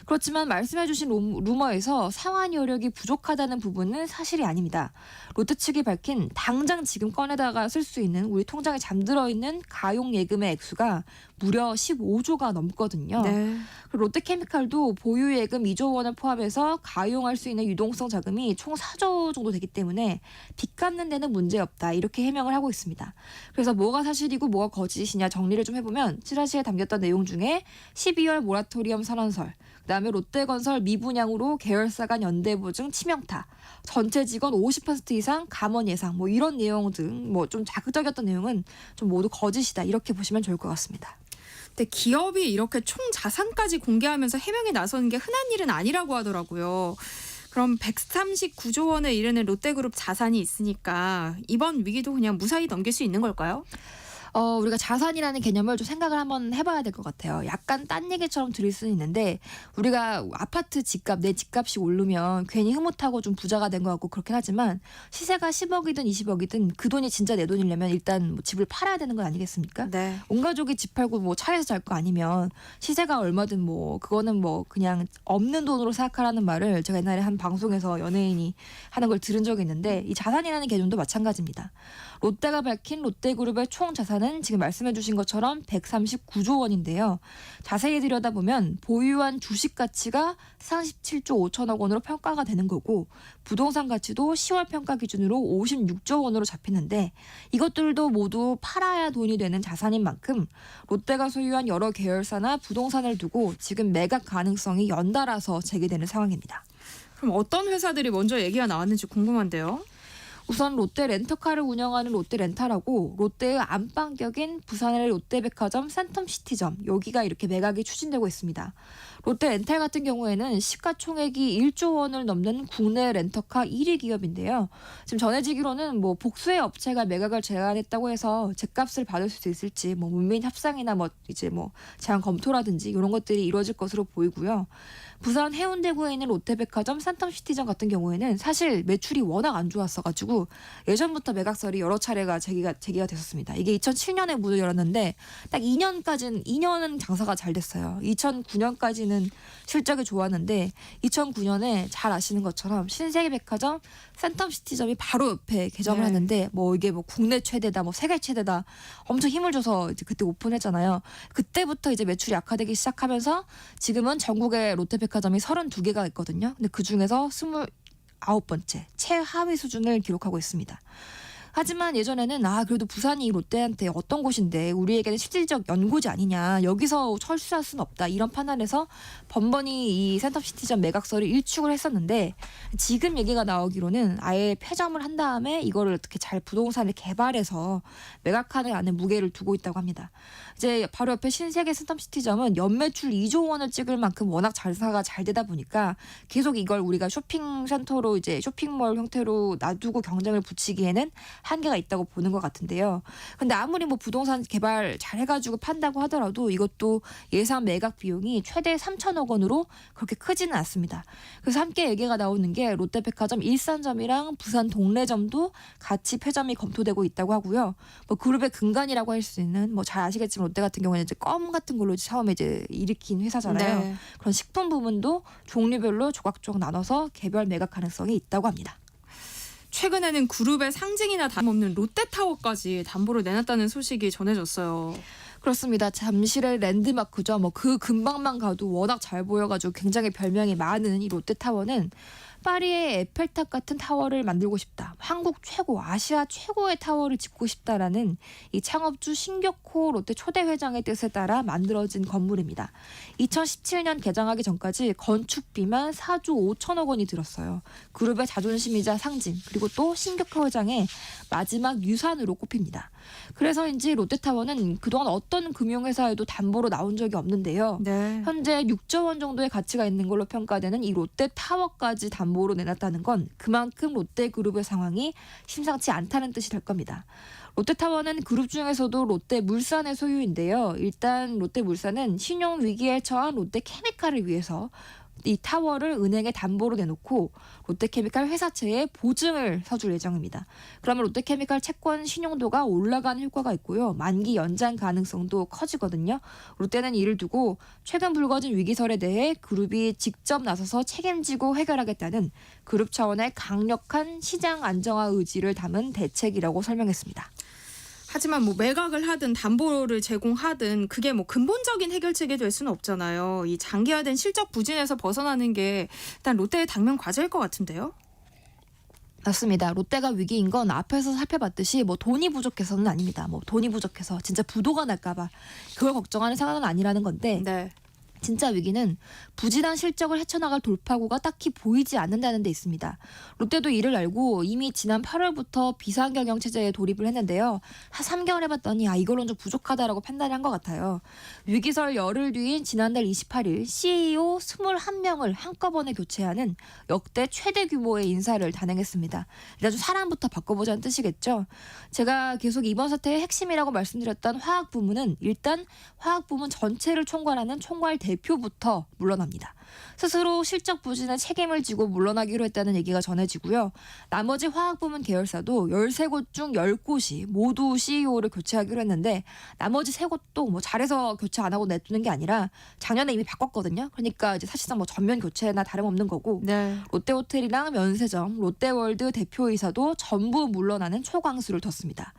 그렇지만 말씀해주신 루머에서 상환 여력이 부족하다는 부분은 사실이 아닙니다. 롯데 측이 밝힌 당장 지금 꺼내다가 쓸 수 있는 우리 통장에 잠들어 있는 가용 예금의 액수가 무려 15조가 넘거든요. 네. 그리고 롯데케미칼도 보유 예금 2조 원을 포함해서 가용할 수 있는 유동성 자금이 총 4조 정도 되기 때문에 빚 갚는 데는 문제없다. 이렇게 해명을 하고 있습니다. 그래서 뭐가 사실이고 뭐가 거짓이냐 정리를 좀 해보면 찌라시에 담겼던 내용 중에 12월 모라토리엄 선언설, 그다음에 롯데건설 미분양으로 계열사 간 연대보증 치명타, 전체 직원 50% 이상 감원 예상, 뭐 이런 내용 등 뭐 좀 자극적이었던 내용은 좀 모두 거짓이다. 이렇게 보시면 좋을 것 같습니다. 근데 기업이 이렇게 총 자산까지 공개하면서 해명에 나서는 게 흔한 일은 아니라고 하더라고요. 그럼 139조 원에 이르는 롯데그룹 자산이 있으니까 이번 위기도 그냥 무사히 넘길 수 있는 걸까요? 우리가 자산이라는 개념을 좀 생각을 한번 해봐야 될 것 같아요. 약간 딴 얘기처럼 들릴 수는 있는데 우리가 아파트 집값, 내 집값이 오르면 괜히 흐뭇하고 좀 부자가 된 것 같고 그렇긴 하지만 시세가 10억이든 20억이든 그 돈이 진짜 내 돈이려면 일단 뭐 집을 팔아야 되는 거 아니겠습니까? 네. 온 가족이 집 팔고 뭐 차에서 잘 거 아니면 시세가 얼마든 뭐 그거는 뭐 그냥 없는 돈으로 생각하라는 말을 제가 옛날에 한 방송에서 연예인이 하는 걸 들은 적이 있는데 이 자산이라는 개념도 마찬가지입니다. 롯데가 밝힌 롯데그룹의 총 자산은 지금 말씀해 주신 것처럼 139조 원인데요. 자세히 들여다보면 보유한 주식 가치가 47조 5천억 원으로 평가가 되는 거고 부동산 가치도 10월 평가 기준으로 56조 원으로 잡히는데 이것들도 모두 팔아야 돈이 되는 자산인 만큼 롯데가 소유한 여러 계열사나 부동산을 두고 지금 매각 가능성이 연달아서 제기되는 상황입니다. 그럼 어떤 회사들이 먼저 얘기가 나왔는지 궁금한데요. 우선 롯데 렌터카를 운영하는 롯데렌탈하고 롯데의 안방격인 부산의 롯데백화점 센텀시티점 여기가 이렇게 매각이 추진되고 있습니다. 롯데렌탈 같은 경우에는 시가총액이 1조 원을 넘는 국내 렌터카 1위 기업인데요. 지금 전해지기로는 뭐 복수의 업체가 매각을 제안했다고 해서 제값을 받을 수 있을지 뭐 문민 협상이나 뭐 이제 뭐 제안 검토라든지 이런 것들이 이루어질 것으로 보이고요. 부산 해운대구에 있는 롯데백화점 센텀시티점 같은 경우에는 사실 매출이 워낙 안 좋았어가지고 예전부터 매각설이 여러 차례가 제기가 됐었습니다. 이게 2007년에 문을 열었는데 딱 2년은 장사가 잘 됐어요. 2009년까지는 실적이 좋았는데 2009년에 잘 아시는 것처럼 신세계백화점 센텀시티점이 바로 옆에 개점을 네. 했는데 뭐 이게 뭐 국내 최대다 뭐 세계 최대다 엄청 힘을 줘서 이제 그때 오픈했잖아요. 그때부터 이제 매출이 악화되기 시작하면서 지금은 전국에 롯데백화점이 32개가 있거든요. 근데 그 중에서 29번째 최하위 수준을 기록하고 있습니다. 하지만 예전에는 그래도 부산이 롯데한테 어떤 곳인데 우리에게는 실질적 연고지 아니냐 여기서 철수할 수는 없다 이런 판단에서 번번이 이 센텀시티점 매각설을 일축을 했었는데 지금 얘기가 나오기로는 아예 폐점을 한 다음에 이거를 어떻게 잘 부동산을 개발해서 매각하는 안에 무게를 두고 있다고 합니다. 이제 바로 옆에 신세계 센텀시티점은 연매출 2조 원을 찍을 만큼 워낙 장사가 잘 되다 보니까 계속 이걸 우리가 쇼핑센터로 이제 쇼핑몰 형태로 놔두고 경쟁을 붙이기에는 한계가 있다고 보는 것 같은데요. 근데 아무리 뭐 부동산 개발 잘 해가지고 판다고 하더라도 이것도 예상 매각 비용이 최대 3천억 원으로 그렇게 크지는 않습니다. 그래서 함께 얘기가 나오는 게 롯데백화점 일산점이랑 부산 동래점도 같이 폐점이 검토되고 있다고 하고요. 뭐 그룹의 근간이라고 할 수 있는 뭐 잘 아시겠지만 롯데 같은 경우에는 이제 껌 같은 걸로 처음에 이제 일으킨 회사잖아요. 네. 그런 식품 부문도 종류별로 조각조각 나눠서 개별 매각 가능성이 있다고 합니다. 최근에는 그룹의 상징이나 다름없는 롯데타워까지 담보로 내놨다는 소식이 전해졌어요. 그렇습니다. 잠실의 랜드마크죠. 뭐 그 근방만 가도 워낙 잘 보여가지고 굉장히 별명이 많은 이 롯데타워는 파리의 에펠탑 같은 타워를 만들고 싶다. 한국 최고, 아시아 최고의 타워를 짓고 싶다라는 이 창업주 신격호 롯데 초대 회장의 뜻에 따라 만들어진 건물입니다. 2017년 개장하기 전까지 건축비만 4조 5천억 원이 들었어요. 그룹의 자존심이자 상징, 그리고 또 신격호 회장의 마지막 유산으로 꼽힙니다. 그래서인지 롯데타워는 그동안 어떤 금융회사에도 담보로 나온 적이 없는데요. 네. 현재 6조 원 정도의 가치가 있는 걸로 평가되는 이 롯데타워까지 담보로 내놨다는 건 그만큼 롯데그룹의 상황이 심상치 않다는 뜻이 될 겁니다. 롯데타워는 그룹 중에서도 롯데물산의 소유인데요. 일단 롯데물산은 신용 위기에 처한 롯데케미칼을 위해서 이 타워를 은행에 담보로 내놓고 롯데케미칼 회사채에 보증을 서줄 예정입니다. 그러면 롯데케미칼 채권 신용도가 올라가는 효과가 있고요. 만기 연장 가능성도 커지거든요. 롯데는 이를 두고 최근 불거진 위기설에 대해 그룹이 직접 나서서 책임지고 해결하겠다는 그룹 차원의 강력한 시장 안정화 의지를 담은 대책이라고 설명했습니다. 하지만 뭐 매각을 하든 담보를 제공하든 그게 뭐 근본적인 해결책이 될 수는 없잖아요. 이 장기화된 실적 부진에서 벗어나는 게 일단 롯데의 당면 과제일 것 같은데요. 맞습니다. 롯데가 위기인 건 앞에서 살펴봤듯이 뭐 돈이 부족해서는 아닙니다. 뭐 돈이 부족해서 진짜 부도가 날까봐 그걸 걱정하는 상황은 아니라는 건데 네. 진짜 위기는 부진한 실적을 헤쳐나갈 돌파구가 딱히 보이지 않는다는 데 있습니다. 롯데도 이를 알고 이미 지난 8월부터 비상경영 체제에 돌입을 했는데요. 한 3개월 해봤더니 이걸로는 좀 부족하다라고 판단을 한 것 같아요. 위기설 열흘 뒤인 지난달 28일 CEO 21명을 한꺼번에 교체하는 역대 최대 규모의 인사를 단행했습니다. 일단 좀 사람부터 바꿔보자는 뜻이겠죠. 제가 계속 이번 사태의 핵심이라고 말씀드렸던 화학부문은 일단 화학부문 전체를 총괄하는 총괄 대표부터 물러납니다. 스스로 실적 부진에 책임을 지고 물러나기로 했다는 얘기가 전해지고요. 나머지 화학부문 계열사도 13곳 중 10곳이 모두 CEO를 교체하기로 했는데 나머지 3곳도 뭐 잘해서 교체 안 하고 냅두는 게 아니라 작년에 이미 바꿨거든요. 그러니까 이제 사실상 뭐 전면 교체나 다름없는 거고 네. 롯데호텔이랑 면세점, 롯데월드 대표이사도 전부 물러나는 초강수를 뒀습니다.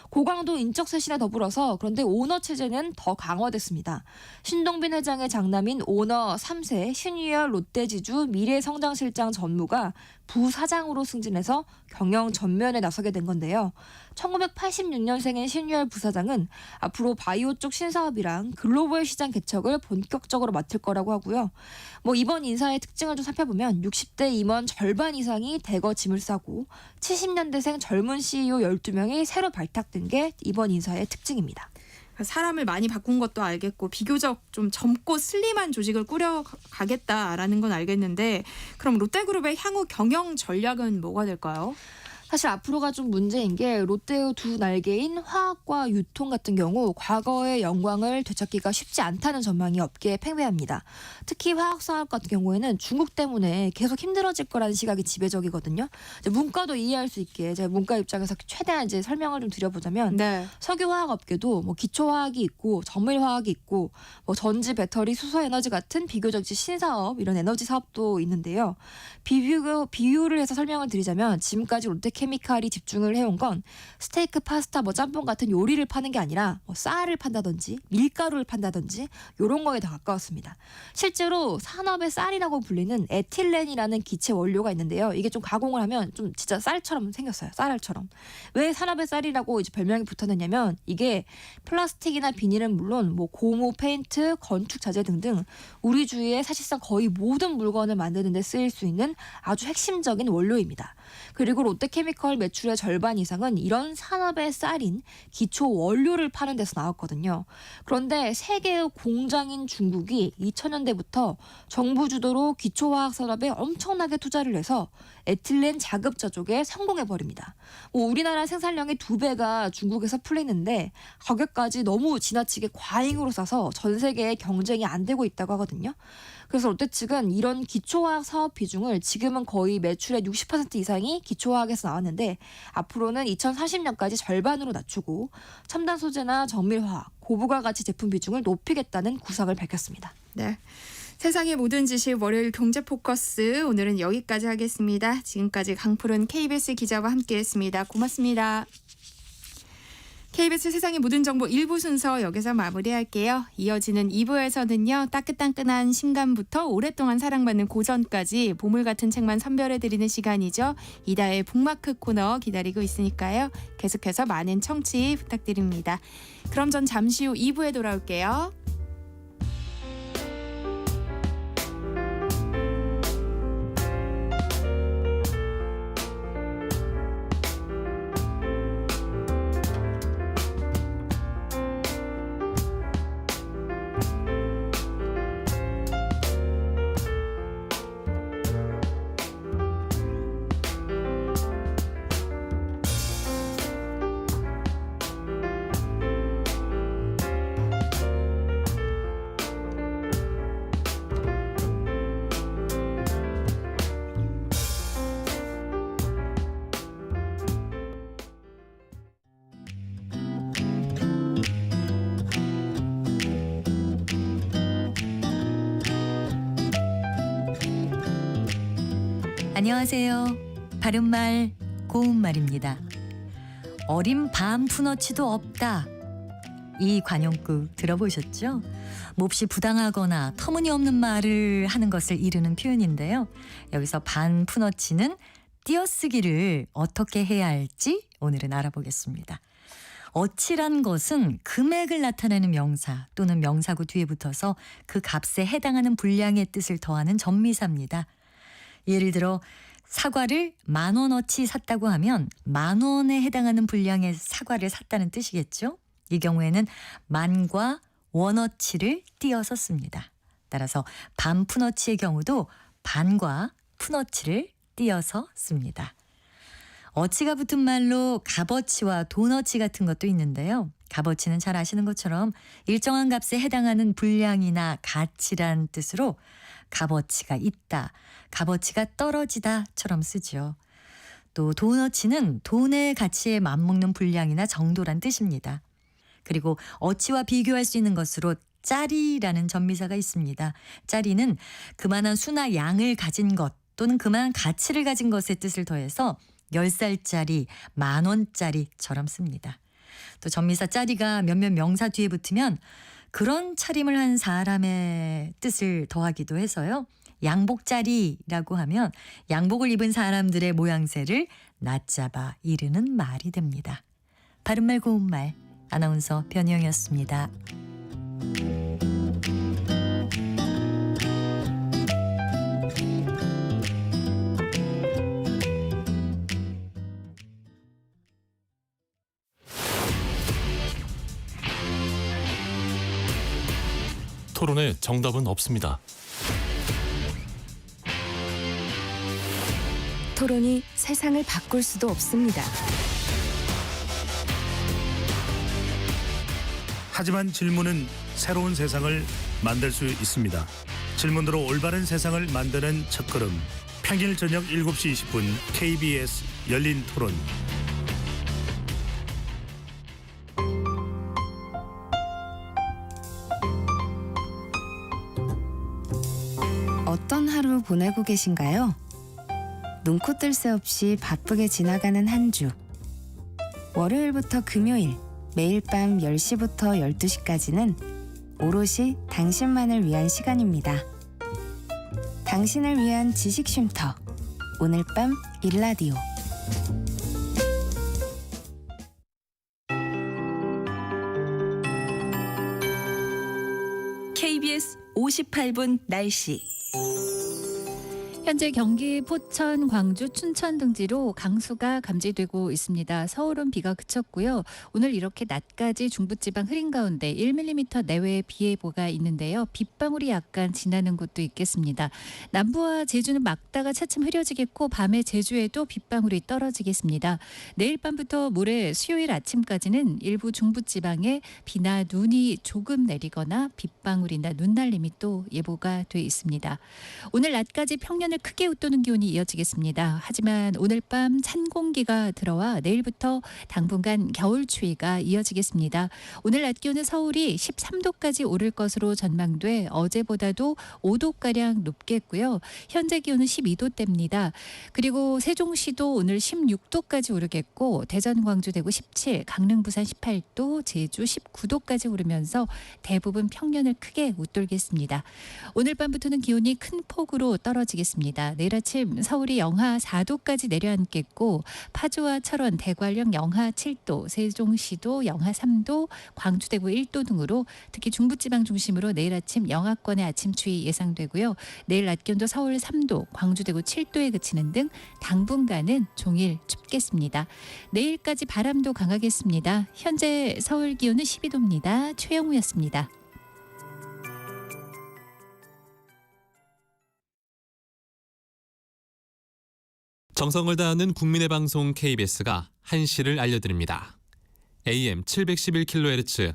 고강도 인적 쇄신에 더불어서 그런데 오너 체제는 더 강화됐습니다. 신동빈 회장의 장남인 오너 3세 신유열 롯데지주 미래성장실장 전무가 부사장으로 승진해서 경영 전면에 나서게 된 건데요. 1986년생인 신유열 부사장은 앞으로 바이오 쪽 신사업이랑 글로벌 시장 개척을 본격적으로 맡을 거라고 하고요. 뭐 이번 인사의 특징을 좀 살펴보면 60대 임원 절반 이상이 대거 짐을 싸고 70년대생 젊은 CEO 12명이 새로 발탁된 게 이번 인사의 특징입니다. 사람을 많이 바꾼 것도 알겠고 비교적 좀 젊고 슬림한 조직을 꾸려가겠다라는 건 알겠는데 그럼 롯데그룹의 향후 경영 전략은 뭐가 될까요? 사실 앞으로가 좀 문제인 게 롯데의 두 날개인 화학과 유통 같은 경우 과거의 영광을 되찾기가 쉽지 않다는 전망이 업계에 팽배합니다. 특히 화학 사업 같은 경우에는 중국 때문에 계속 힘들어질 거라는 시각이 지배적이거든요. 이제 문과도 이해할 수 있게 제가 문과 입장에서 최대한 이제 설명을 좀 드려보자면 네. 석유화학 업계도 뭐 기초화학이 있고 정밀화학이 있고 뭐 전지, 배터리, 수소에너지 같은 비교적 신사업 이런 에너지 사업도 있는데요. 비유를 해서 설명을 드리자면 지금까지 롯데케미칼이 집중을 해온 건 스테이크, 파스타, 뭐 짬뽕 같은 요리를 파는 게 아니라 뭐 쌀을 판다든지 밀가루를 판다든지 이런 거에 더 가까웠습니다. 실제로 산업의 쌀이라고 불리는 에틸렌이라는 기체 원료가 있는데요. 이게 좀 가공을 하면 좀 진짜 쌀처럼 생겼어요. 쌀알처럼. 왜 산업의 쌀이라고 이제 별명이 붙었느냐면 이게 플라스틱이나 비닐은 물론 뭐 고무, 페인트, 건축 자재 등등 우리 주위에 사실상 거의 모든 물건을 만드는 데 쓰일 수 있는 아주 핵심적인 원료입니다. 그리고 롯데케미컬 매출의 절반 이상은 이런 산업의 쌀인 기초 원료를 파는 데서 나왔거든요. 그런데 세계의 공장인 중국이 2000년대부터 정부 주도로 기초화학 산업에 엄청나게 투자를 해서 에틸렌 자급자족에 성공해버립니다. 우리나라 생산량의 2배가 중국에서 풀리는데 가격까지 너무 지나치게 과잉으로 싸서 전 세계에 경쟁이 안 되고 있다고 하거든요. 그래서 롯데 측은 이런 기초화학 사업 비중을 지금은 거의 매출의 60% 이상이 기초화학에서 나왔는데 앞으로는 2040년까지 절반으로 낮추고 첨단 소재나 정밀화학, 고부가 가치 제품 비중을 높이겠다는 구상을 밝혔습니다. 네. 세상의 모든 지식 월요일 경제 포커스 오늘은 여기까지 하겠습니다. 지금까지 강푸른 KBS 기자와 함께했습니다. 고맙습니다. KBS 세상의 모든 정보 1부 순서 여기서 마무리할게요. 이어지는 2부에서는요. 따끈따끈한 신간부터 오랫동안 사랑받는 고전까지 보물 같은 책만 선별해드리는 시간이죠. 이다의 북마크 코너 기다리고 있으니까요. 계속해서 많은 청취 부탁드립니다. 그럼 전 잠시 후 2부에 돌아올게요. 안녕하세요. 바른말 고운말입니다. 어린 반푼어치도 없다. 이 관용구 들어보셨죠? 몹시 부당하거나 터무니없는 말을 하는 것을 이르는 표현인데요. 여기서 반푼어치는 띄어쓰기를 어떻게 해야 할지 오늘은 알아보겠습니다. 어치란 것은 금액을 나타내는 명사 또는 명사구 뒤에 붙어서 그 값에 해당하는 분량의 뜻을 더하는 전미사입니다. 예를 들어 사과를 10,000원어치 샀다고 하면 10,000원에 해당하는 분량의 사과를 샀다는 뜻이겠죠. 이 경우에는 만과 원어치를 띄어서 씁니다. 따라서 반푼어치의 경우도 반과 푼어치를 띄어서 씁니다. 어치가 붙은 말로 값어치와 돈어치 같은 것도 있는데요. 값어치는 잘 아시는 것처럼 일정한 값에 해당하는 분량이나 가치란 뜻으로 값어치가 있다, 값어치가 떨어지다처럼 쓰죠. 또 돈어치는 돈의 가치에 맞먹는 분량이나 정도란 뜻입니다. 그리고 어치와 비교할 수 있는 것으로 짜리라는 전미사가 있습니다. 짜리는 그만한 수나 양을 가진 것 또는 그만한 가치를 가진 것의 뜻을 더해서 10살짜리, 10,000원짜리처럼 씁니다. 또 전미사 짜리가 몇몇 명사 뒤에 붙으면 그런 차림을 한 사람의 뜻을 더하기도 해서요. 양복짜리라고 하면 양복을 입은 사람들의 모양새를 낮잡아 이르는 말이 됩니다. 바른말 고운말 아나운서 변희영이었습니다. 토론에 정답은 없습니다. 토론이 세상을 바꿀 수도 없습니다. 하지만 질문은 새로운 세상을 만들 수 있습니다. 질문으로 올바른 세상을 만드는 첫걸음. 평일 저녁 7시 20분 KBS 열린 토론. 어떤 하루 보내고 계신가요? 눈코 뜰 새 없이 바쁘게 지나가는 한 주. 월요일부터 금요일, 매일 밤 10시부터 12시까지는 오롯이 당신만을 위한 시간입니다. 당신을 위한 지식 쉼터. 오늘 밤 일라디오. KBS 58분 날씨. 현재 경기 포천, 광주, 춘천 등지로 강수가 감지되고 있습니다. 서울은 비가 그쳤고요. 오늘 이렇게 낮까지 중부지방 흐린 가운데 1mm 내외의 비 예보가 있는데요. 빗방울이 약간 지나는 곳도 있겠습니다. 남부와 제주는 막다가 차츰 흐려지겠고 밤에 제주에도 빗방울이 떨어지겠습니다. 내일 밤부터 모레 수요일 아침까지는 일부 중부지방에 비나 눈이 조금 내리거나 빗방울이나 눈날림이 또 예보가 돼 있습니다. 오늘 낮까지 평년을 평년을 크게 웃도는 기온이 이어지겠습니다. 하지만 오늘 밤 찬 공기가 들어와 내일부터 당분간 겨울 추위가 이어지겠습니다. 오늘 낮 기온은 서울이 13도까지 오를 것으로 전망돼 어제보다도 5도가량 높겠고요. 현재 기온은 12도대입니다. 그리고 세종시도 오늘 16도까지 오르겠고 대전, 광주, 대구 17, 강릉, 부산 18도, 제주 19도까지 오르면서 대부분 평년을 크게 웃돌겠습니다. 오늘 밤부터는 기온이 큰 폭으로 떨어지겠습니다. 내일 아침 서울이 영하 4도까지 내려앉겠고 파주와 철원, 대관령 영하 7도, 세종시도 영하 3도, 광주, 대구 1도 등으로 특히 중부지방 중심으로 내일 아침 영하권의 아침 추위 예상되고요. 내일 낮 기온도 서울 3도, 광주, 대구 7도에 그치는 등 당분간은 종일 춥겠습니다. 내일까지 바람도 강하겠습니다. 현재 서울 기온은 12도입니다. 최영우였습니다. 정성을 다하는 국민의 방송 KBS가 한시를 알려드립니다. AM 711kHz,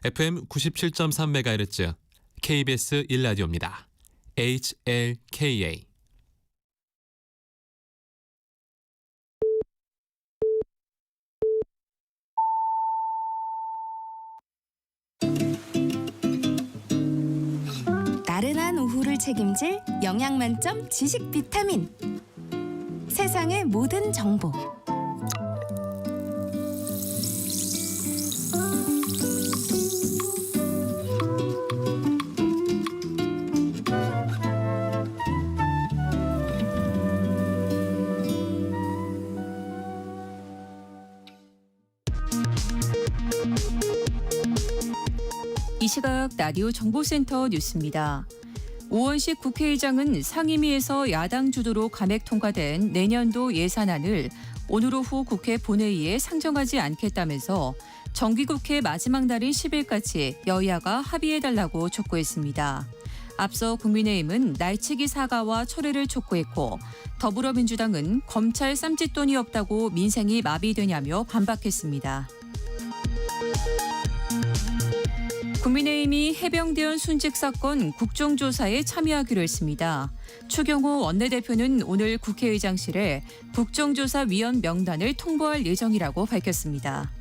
FM 97.3MHz, KBS 1라디오입니다. HLKA. 나른한 오후를 책임질 영양 만점 지식 비타민. 세상의 모든 정보. 이 시각 라디오 정보센터 뉴스입니다. 오원식 국회의장은 상임위에서 야당 주도로 감액 통과된 내년도 예산안을 오늘 오후 국회 본회의에 상정하지 않겠다면서 정기국회 마지막 날인 10일까지 여야가 합의해달라고 촉구했습니다. 앞서 국민의힘은 날치기 사과와 철회를 촉구했고 더불어민주당은 검찰 쌈짓돈이 없다고 민생이 마비되냐며 반박했습니다. 국민의힘이 해병대원 순직 사건 국정조사에 참여하기로 했습니다. 추경호 원내대표는 오늘 국회의장실에 국정조사위원 명단을 통보할 예정이라고 밝혔습니다.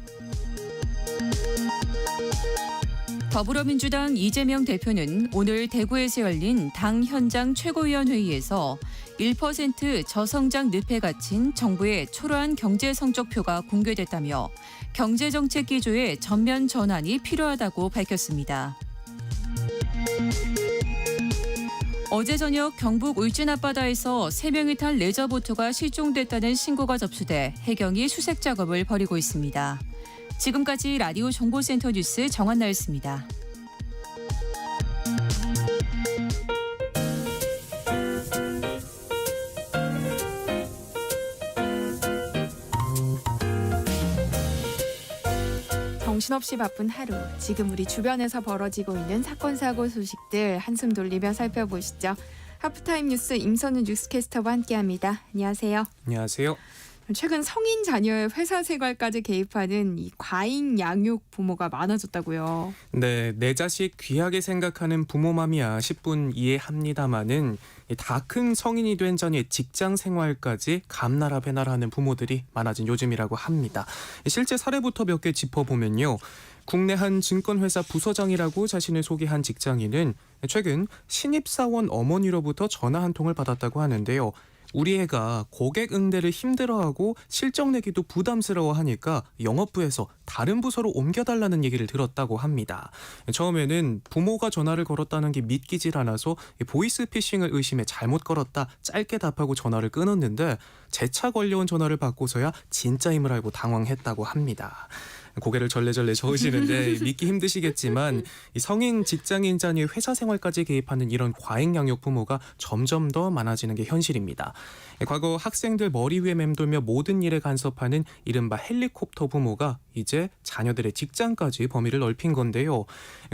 더불어민주당 이재명 대표는 오늘 대구에서 열린 당 현장 최고위원회의에서 1% 저성장 늪에 갇힌 정부의 초라한 경제 성적표가 공개됐다며 경제정책 기조의 전면 전환이 필요하다고 밝혔습니다. 어제 저녁 경북 울진 앞바다에서 3명이 탄 레저보트가 실종됐다는 신고가 접수돼 해경이 수색 작업을 벌이고 있습니다. 지금까지 라디오 정보센터 뉴스 정한나였습니다. 정신없이 바쁜 하루, 지금 우리 주변에서 벌어지고 있는 사건, 사고 소식들 한숨 돌리며 살펴보시죠. 하프타임 뉴스 임선우 뉴스캐스터와 함께합니다. 안녕하세요. 안녕하세요. 최근 성인 자녀의 회사 생활까지 개입하는 이 과잉 양육 부모가 많아졌다고요. 네, 내 자식 귀하게 생각하는 부모맘이야 10분 이해합니다마는 다 큰 성인이 된 자녀의 직장 생활까지 감나라 배나라 하는 부모들이 많아진 요즘이라고 합니다. 실제 사례부터 몇 개 짚어보면요. 국내 한 증권회사 부서장이라고 자신을 소개한 직장인은 최근 신입사원 어머니로부터 전화 한 통을 받았다고 하는데요. 우리 애가 고객 응대를 힘들어하고 실적 내기도 부담스러워하니까 영업부에서 다른 부서로 옮겨달라는 얘기를 들었다고 합니다. 처음에는 부모가 전화를 걸었다는 게 믿기질 않아서 보이스피싱을 의심해 잘못 걸었다 짧게 답하고 전화를 끊었는데 재차 걸려온 전화를 받고서야 진짜임을 알고 당황했다고 합니다. 고개를 절레절레 저으시는데 믿기 힘드시겠지만 이 성인 직장인 자녀의 회사 생활까지 개입하는 이런 과잉 양육 부모가 점점 더 많아지는 게 현실입니다. 과거 학생들 머리 위에 맴돌며 모든 일에 간섭하는 이른바 헬리콥터 부모가 이제 자녀들의 직장까지 범위를 넓힌 건데요.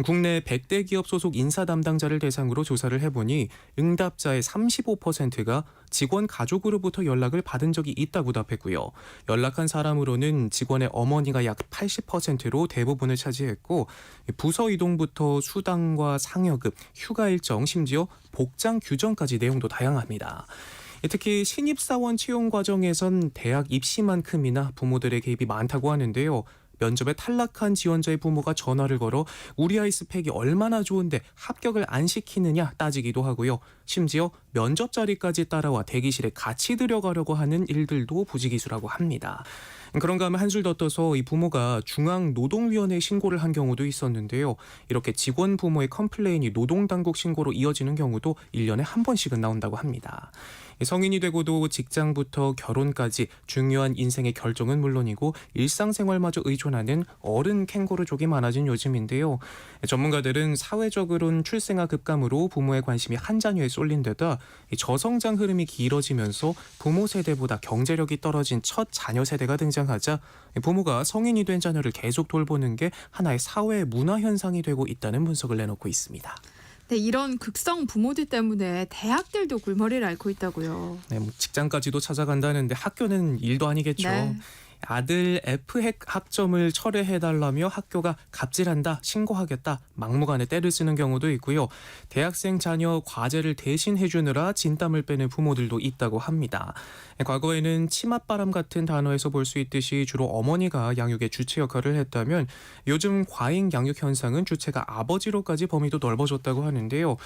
국내 100대 기업 소속 인사 담당자를 대상으로 조사를 해보니 응답자의 35%가 직원 가족으로부터 연락을 받은 적이 있다고 답했고요. 연락한 사람으로는 직원의 어머니가 약 80%로 대부분을 차지했고 부서 이동부터 수당과 상여급, 휴가 일정, 심지어 복장 규정까지 내용도 다양합니다. 특히 신입사원 채용 과정에선 대학 입시만큼이나 부모들의 개입이 많다고 하는데요. 면접에 탈락한 지원자의 부모가 전화를 걸어 우리 아이 스펙이 얼마나 좋은데 합격을 안 시키느냐 따지기도 하고요. 심지어 면접 자리까지 따라와 대기실에 같이 들여가려고 하는 일들도 부지기수라고 합니다. 그런가 하면 한술 더 떠서 이 부모가 중앙노동위원회에 신고를 한 경우도 있었는데요. 이렇게 직원 부모의 컴플레인이 노동당국 신고로 이어지는 경우도 1년에 한 번씩은 나온다고 합니다. 성인이 되고도 직장부터 결혼까지 중요한 인생의 결정은 물론이고 일상생활마저 의존하는 어른 캥거루족이 많아진 요즘인데요. 전문가들은 사회적으로는 출생아 급감으로 부모의 관심이 한 자녀에 쏠린 데다 저성장 흐름이 길어지면서 부모 세대보다 경제력이 떨어진 첫 자녀 세대가 등장하자 부모가 성인이 된 자녀를 계속 돌보는 게 하나의 사회 문화 현상이 되고 있다는 분석을 내놓고 있습니다. 네, 이런 극성 부모들 때문에 대학들도 골머리를 앓고 있다고요. 네, 뭐 직장까지도 찾아간다는데 학교는 일도 아니겠죠. 네. 아들 F핵 학점을 철회해달라며 학교가 갑질한다, 신고하겠다, 막무가내 떼를 쓰는 경우도 있고요. 대학생 자녀 과제를 대신 해주느라 진땀을 빼는 부모들도 있다고 합니다. 과거에는 치맛바람 같은 단어에서 볼 수 있듯이 주로 어머니가 양육의 주체 역할을 했다면 요즘 과잉 양육 현상은 주체가 아버지로까지 범위도 넓어졌다고 하는데요.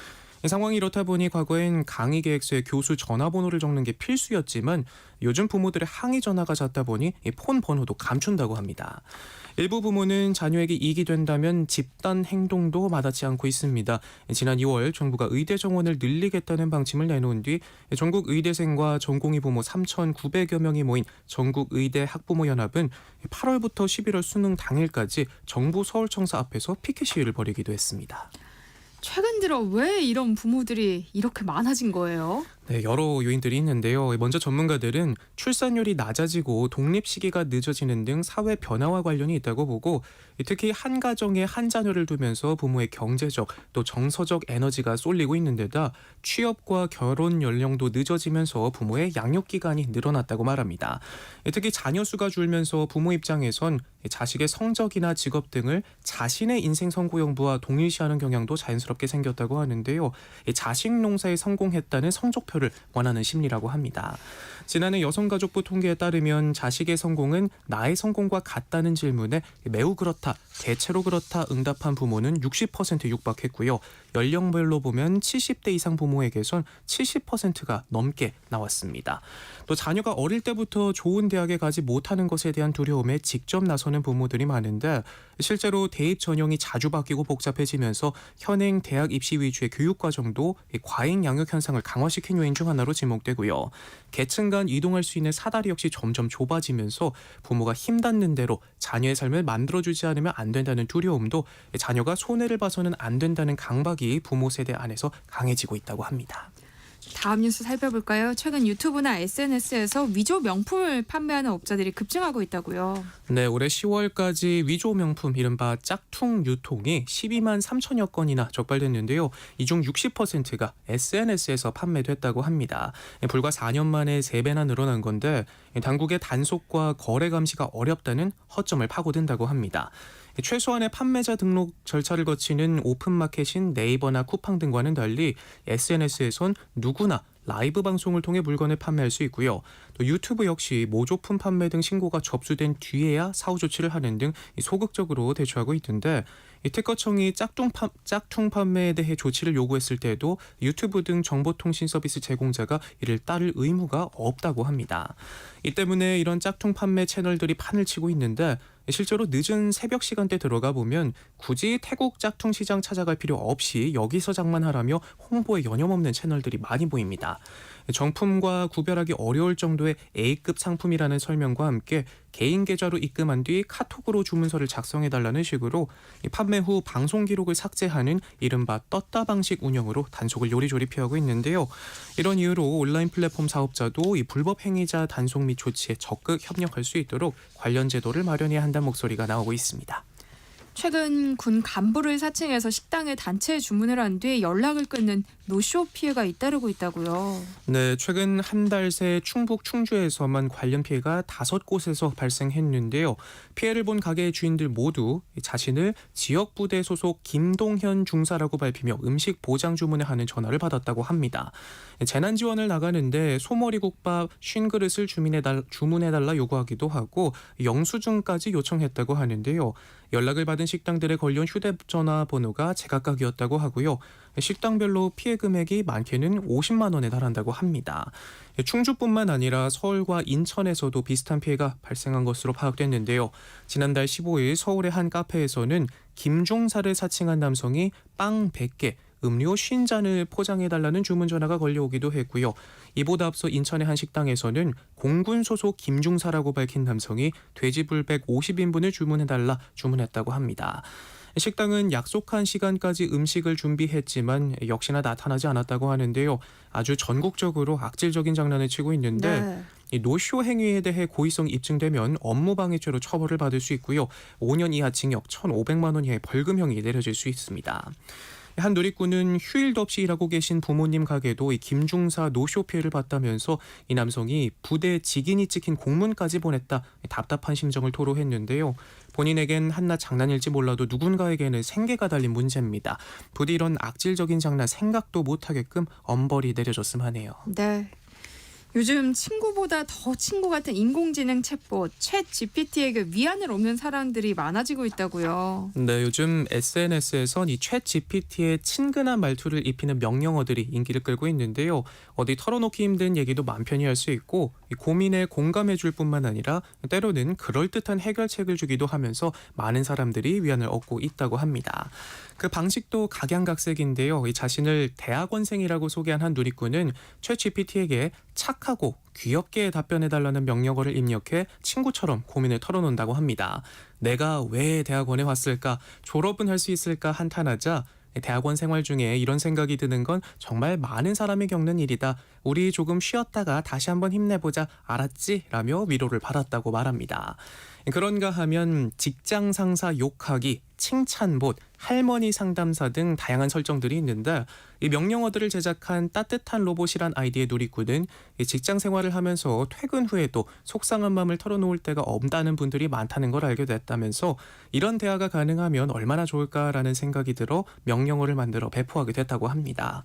상황이 이렇다 보니 과거엔 강의 계획서에 교수 전화번호를 적는 게 필수였지만 요즘 부모들의 항의 전화가 잦다 보니 폰 번호도 감춘다고 합니다. 일부 부모는 자녀에게 이익이 된다면 집단 행동도 마다치 않고 있습니다. 지난 2월 정부가 의대 정원을 늘리겠다는 방침을 내놓은 뒤 전국 의대생과 전공의 부모 3,900여 명이 모인 전국의대 학부모연합은 8월부터 11월 수능 당일까지 정부 서울청사 앞에서 피켓 시위를 벌이기도 했습니다. 최근 들어 왜 이런 부모들이 이렇게 많아진 거예요? 네, 여러 요인들이 있는데요. 먼저 전문가들은 출산율이 낮아지고 독립 시기가 늦어지는 등 사회 변화와 관련이 있다고 보고 특히 한 가정에 한 자녀를 두면서 부모의 경제적 또 정서적 에너지가 쏠리고 있는 데다 취업과 결혼 연령도 늦어지면서 부모의 양육 기간이 늘어났다고 말합니다. 특히 자녀 수가 줄면서 부모 입장에선 자식의 성적이나 직업 등을 자신의 인생 선고용부와 동일시하는 경향도 자연스럽게 생겼다고 하는데요. 자식 농사에 성공했다는 성적표를 원하는 심리라고 합니다. 지난해 여성가족부 통계에 따르면 자식의 성공은 나의 성공과 같다는 질문에 매우 그렇다, 대체로 그렇다 응답한 부모는 60% 육박했고요. 연령별로 보면 70대 이상 부모에게선 70%가 넘게 나왔습니다. 또 자녀가 어릴 때부터 좋은 대학에 가지 못하는 것에 대한 두려움에 직접 나서는 부모들이 많은데 실제로 대입 전형이 자주 바뀌고 복잡해지면서 현행 대학 입시 위주의 교육과정도 과잉 양육 현상을 강화시킨 요인 중 하나로 지목되고요. 계층 간 이동할 수 있는 사다리 역시 점점 좁아지면서 부모가 힘닿는 대로 자녀의 삶을 만들어주지 않으면 안 된다는 두려움도 자녀가 손해를 봐서는 안 된다는 강박이 부모 세대 안에서 강해지고 있다고 합니다. 다음 뉴스 살펴볼까요? 최근 유튜브나 SNS에서 위조 명품을 판매하는 업자들이 급증하고 있다고요. 네, 올해 10월까지 위조 명품 이른바 짝퉁 유통이 12만 3천여 건이나 적발됐는데요. 이 중 60%가 SNS에서 판매됐다고 합니다. 불과 4년 만에 3배나 늘어난 건데 당국의 단속과 거래 감시가 어렵다는 허점을 파고든다고 합니다. 최소한의 판매자 등록 절차를 거치는 오픈마켓인 네이버나 쿠팡 등과는 달리 SNS에선 누구나 라이브 방송을 통해 물건을 판매할 수 있고요. 또 유튜브 역시 모조품 판매 등 신고가 접수된 뒤에야 사후 조치를 하는 등 소극적으로 대처하고 있던데 특허청이 짝퉁 판매에 대해 조치를 요구했을 때에도 유튜브 등 정보통신 서비스 제공자가 이를 따를 의무가 없다고 합니다. 이 때문에 이런 짝퉁 판매 채널들이 판을 치고 있는데 실제로 늦은 새벽 시간대 들어가 보면 굳이 태국 짝퉁 시장 찾아갈 필요 없이 여기서 장만하라며 홍보에 여념없는 채널들이 많이 보입니다. 정품과 구별하기 어려울 정도의 A급 상품이라는 설명과 함께 개인 계좌로 입금한 뒤 카톡으로 주문서를 작성해달라는 식으로 판매 후 방송 기록을 삭제하는 이른바 떴다 방식 운영으로 단속을 요리조리 피하고 있는데요. 이런 이유로 온라인 플랫폼 사업자도 이 불법 행위자 단속 및 조치에 적극 협력할 수 있도록 관련 제도를 마련해야 한다는 목소리가 나오고 있습니다. 최근 군 간부를 사칭해서 식당에 단체 주문을 한 뒤 연락을 끊는 노쇼 피해가 잇따르고 있다고요. 네, 최근 한 달 새 충북 충주에서만 관련 피해가 5곳에서 발생했는데요. 피해를 본 가게의 주인들 모두 자신을 지역부대 소속 김동현 중사라고 밝히며 음식 보장 주문을 하는 전화를 받았다고 합니다. 재난 지원을 나가는데 소머리국밥 50그릇을 주문해달라 요구하기도 하고 영수증까지 요청했다고 하는데요. 연락을 받은 식당들에 걸려온 휴대전화 번호가 제각각이었다고 하고요. 식당별로 피해 금액이 많게는 50만 원에 달한다고 합니다. 충주뿐만 아니라 서울과 인천에서도 비슷한 피해가 발생한 것으로 파악됐는데요. 지난달 15일 서울의 한 카페에서는 김종사를 사칭한 남성이 빵 100개, 음료 50잔을 포장해달라는 주문 전화가 걸려오기도 했고요. 이보다 앞서 인천의 한 식당에서는 공군 소속 김중사라고 밝힌 남성이 돼지불백 50인분을 주문했다고 합니다. 식당은 약속한 시간까지 음식을 준비했지만 역시나 나타나지 않았다고 하는데요. 아주 전국적으로 악질적인 장난을 치고 있는데 이 노쇼 행위에 대해 고의성이 입증되면 업무방해죄로 처벌을 받을 수 있고요. 5년 이하 징역 1,500만 원 이하의 벌금형이 내려질 수 있습니다. 한 누리꾼은 휴일도 없이 일하고 계신 부모님 가게도 이 김중사 노쇼 피해를 봤다면서 이 남성이 부대 직인이 찍힌 공문까지 보냈다 답답한 심정을 토로했는데요. 본인에겐 한낱 장난일지 몰라도 누군가에게는 생계가 달린 문제입니다. 부디 이런 악질적인 장난 생각도 못하게끔 엄벌이 내려졌으면 하네요. 네. 요즘 친구보다 더 친구 같은 인공지능 챗봇 챗 GPT에게 위안을 없는 사람들이 많아지고 있다고요. 네, 요즘 SNS에선 이 챗 GPT의 친근한 말투를 입히는 명령어들이 인기를 끌고 있는데요. 어디 털어놓기 힘든 얘기도 마음 편히 할 수 있고 고민에 공감해 줄 뿐만 아니라 때로는 그럴듯한 해결책을 주기도 하면서 많은 사람들이 위안을 얻고 있다고 합니다. 그 방식도 각양각색인데요. 이 자신을 대학원생이라고 소개한 한 누리꾼은 챗 GPT에게 착하고 귀엽게 답변해달라는 명령어를 입력해 친구처럼 고민을 털어놓는다고 합니다. 내가 왜 대학원에 왔을까? 졸업은 할 수 있을까? 한탄하자 대학원 생활 중에 이런 생각이 드는 건 정말 많은 사람이 겪는 일이다. 우리 조금 쉬었다가 다시 한번 힘내보자. 알았지? 라며 위로를 받았다고 말합니다. 그런가 하면 직장 상사 욕하기, 칭찬봇, 할머니 상담사 등 다양한 설정들이 있는데 이 명령어들을 제작한 따뜻한 로봇이란 아이디의 누리꾼은 직장 생활을 하면서 퇴근 후에도 속상한 마음을 털어놓을 때가 없다는 분들이 많다는 걸 알게 됐다면서 이런 대화가 가능하면 얼마나 좋을까라는 생각이 들어 명령어를 만들어 배포하게 됐다고 합니다.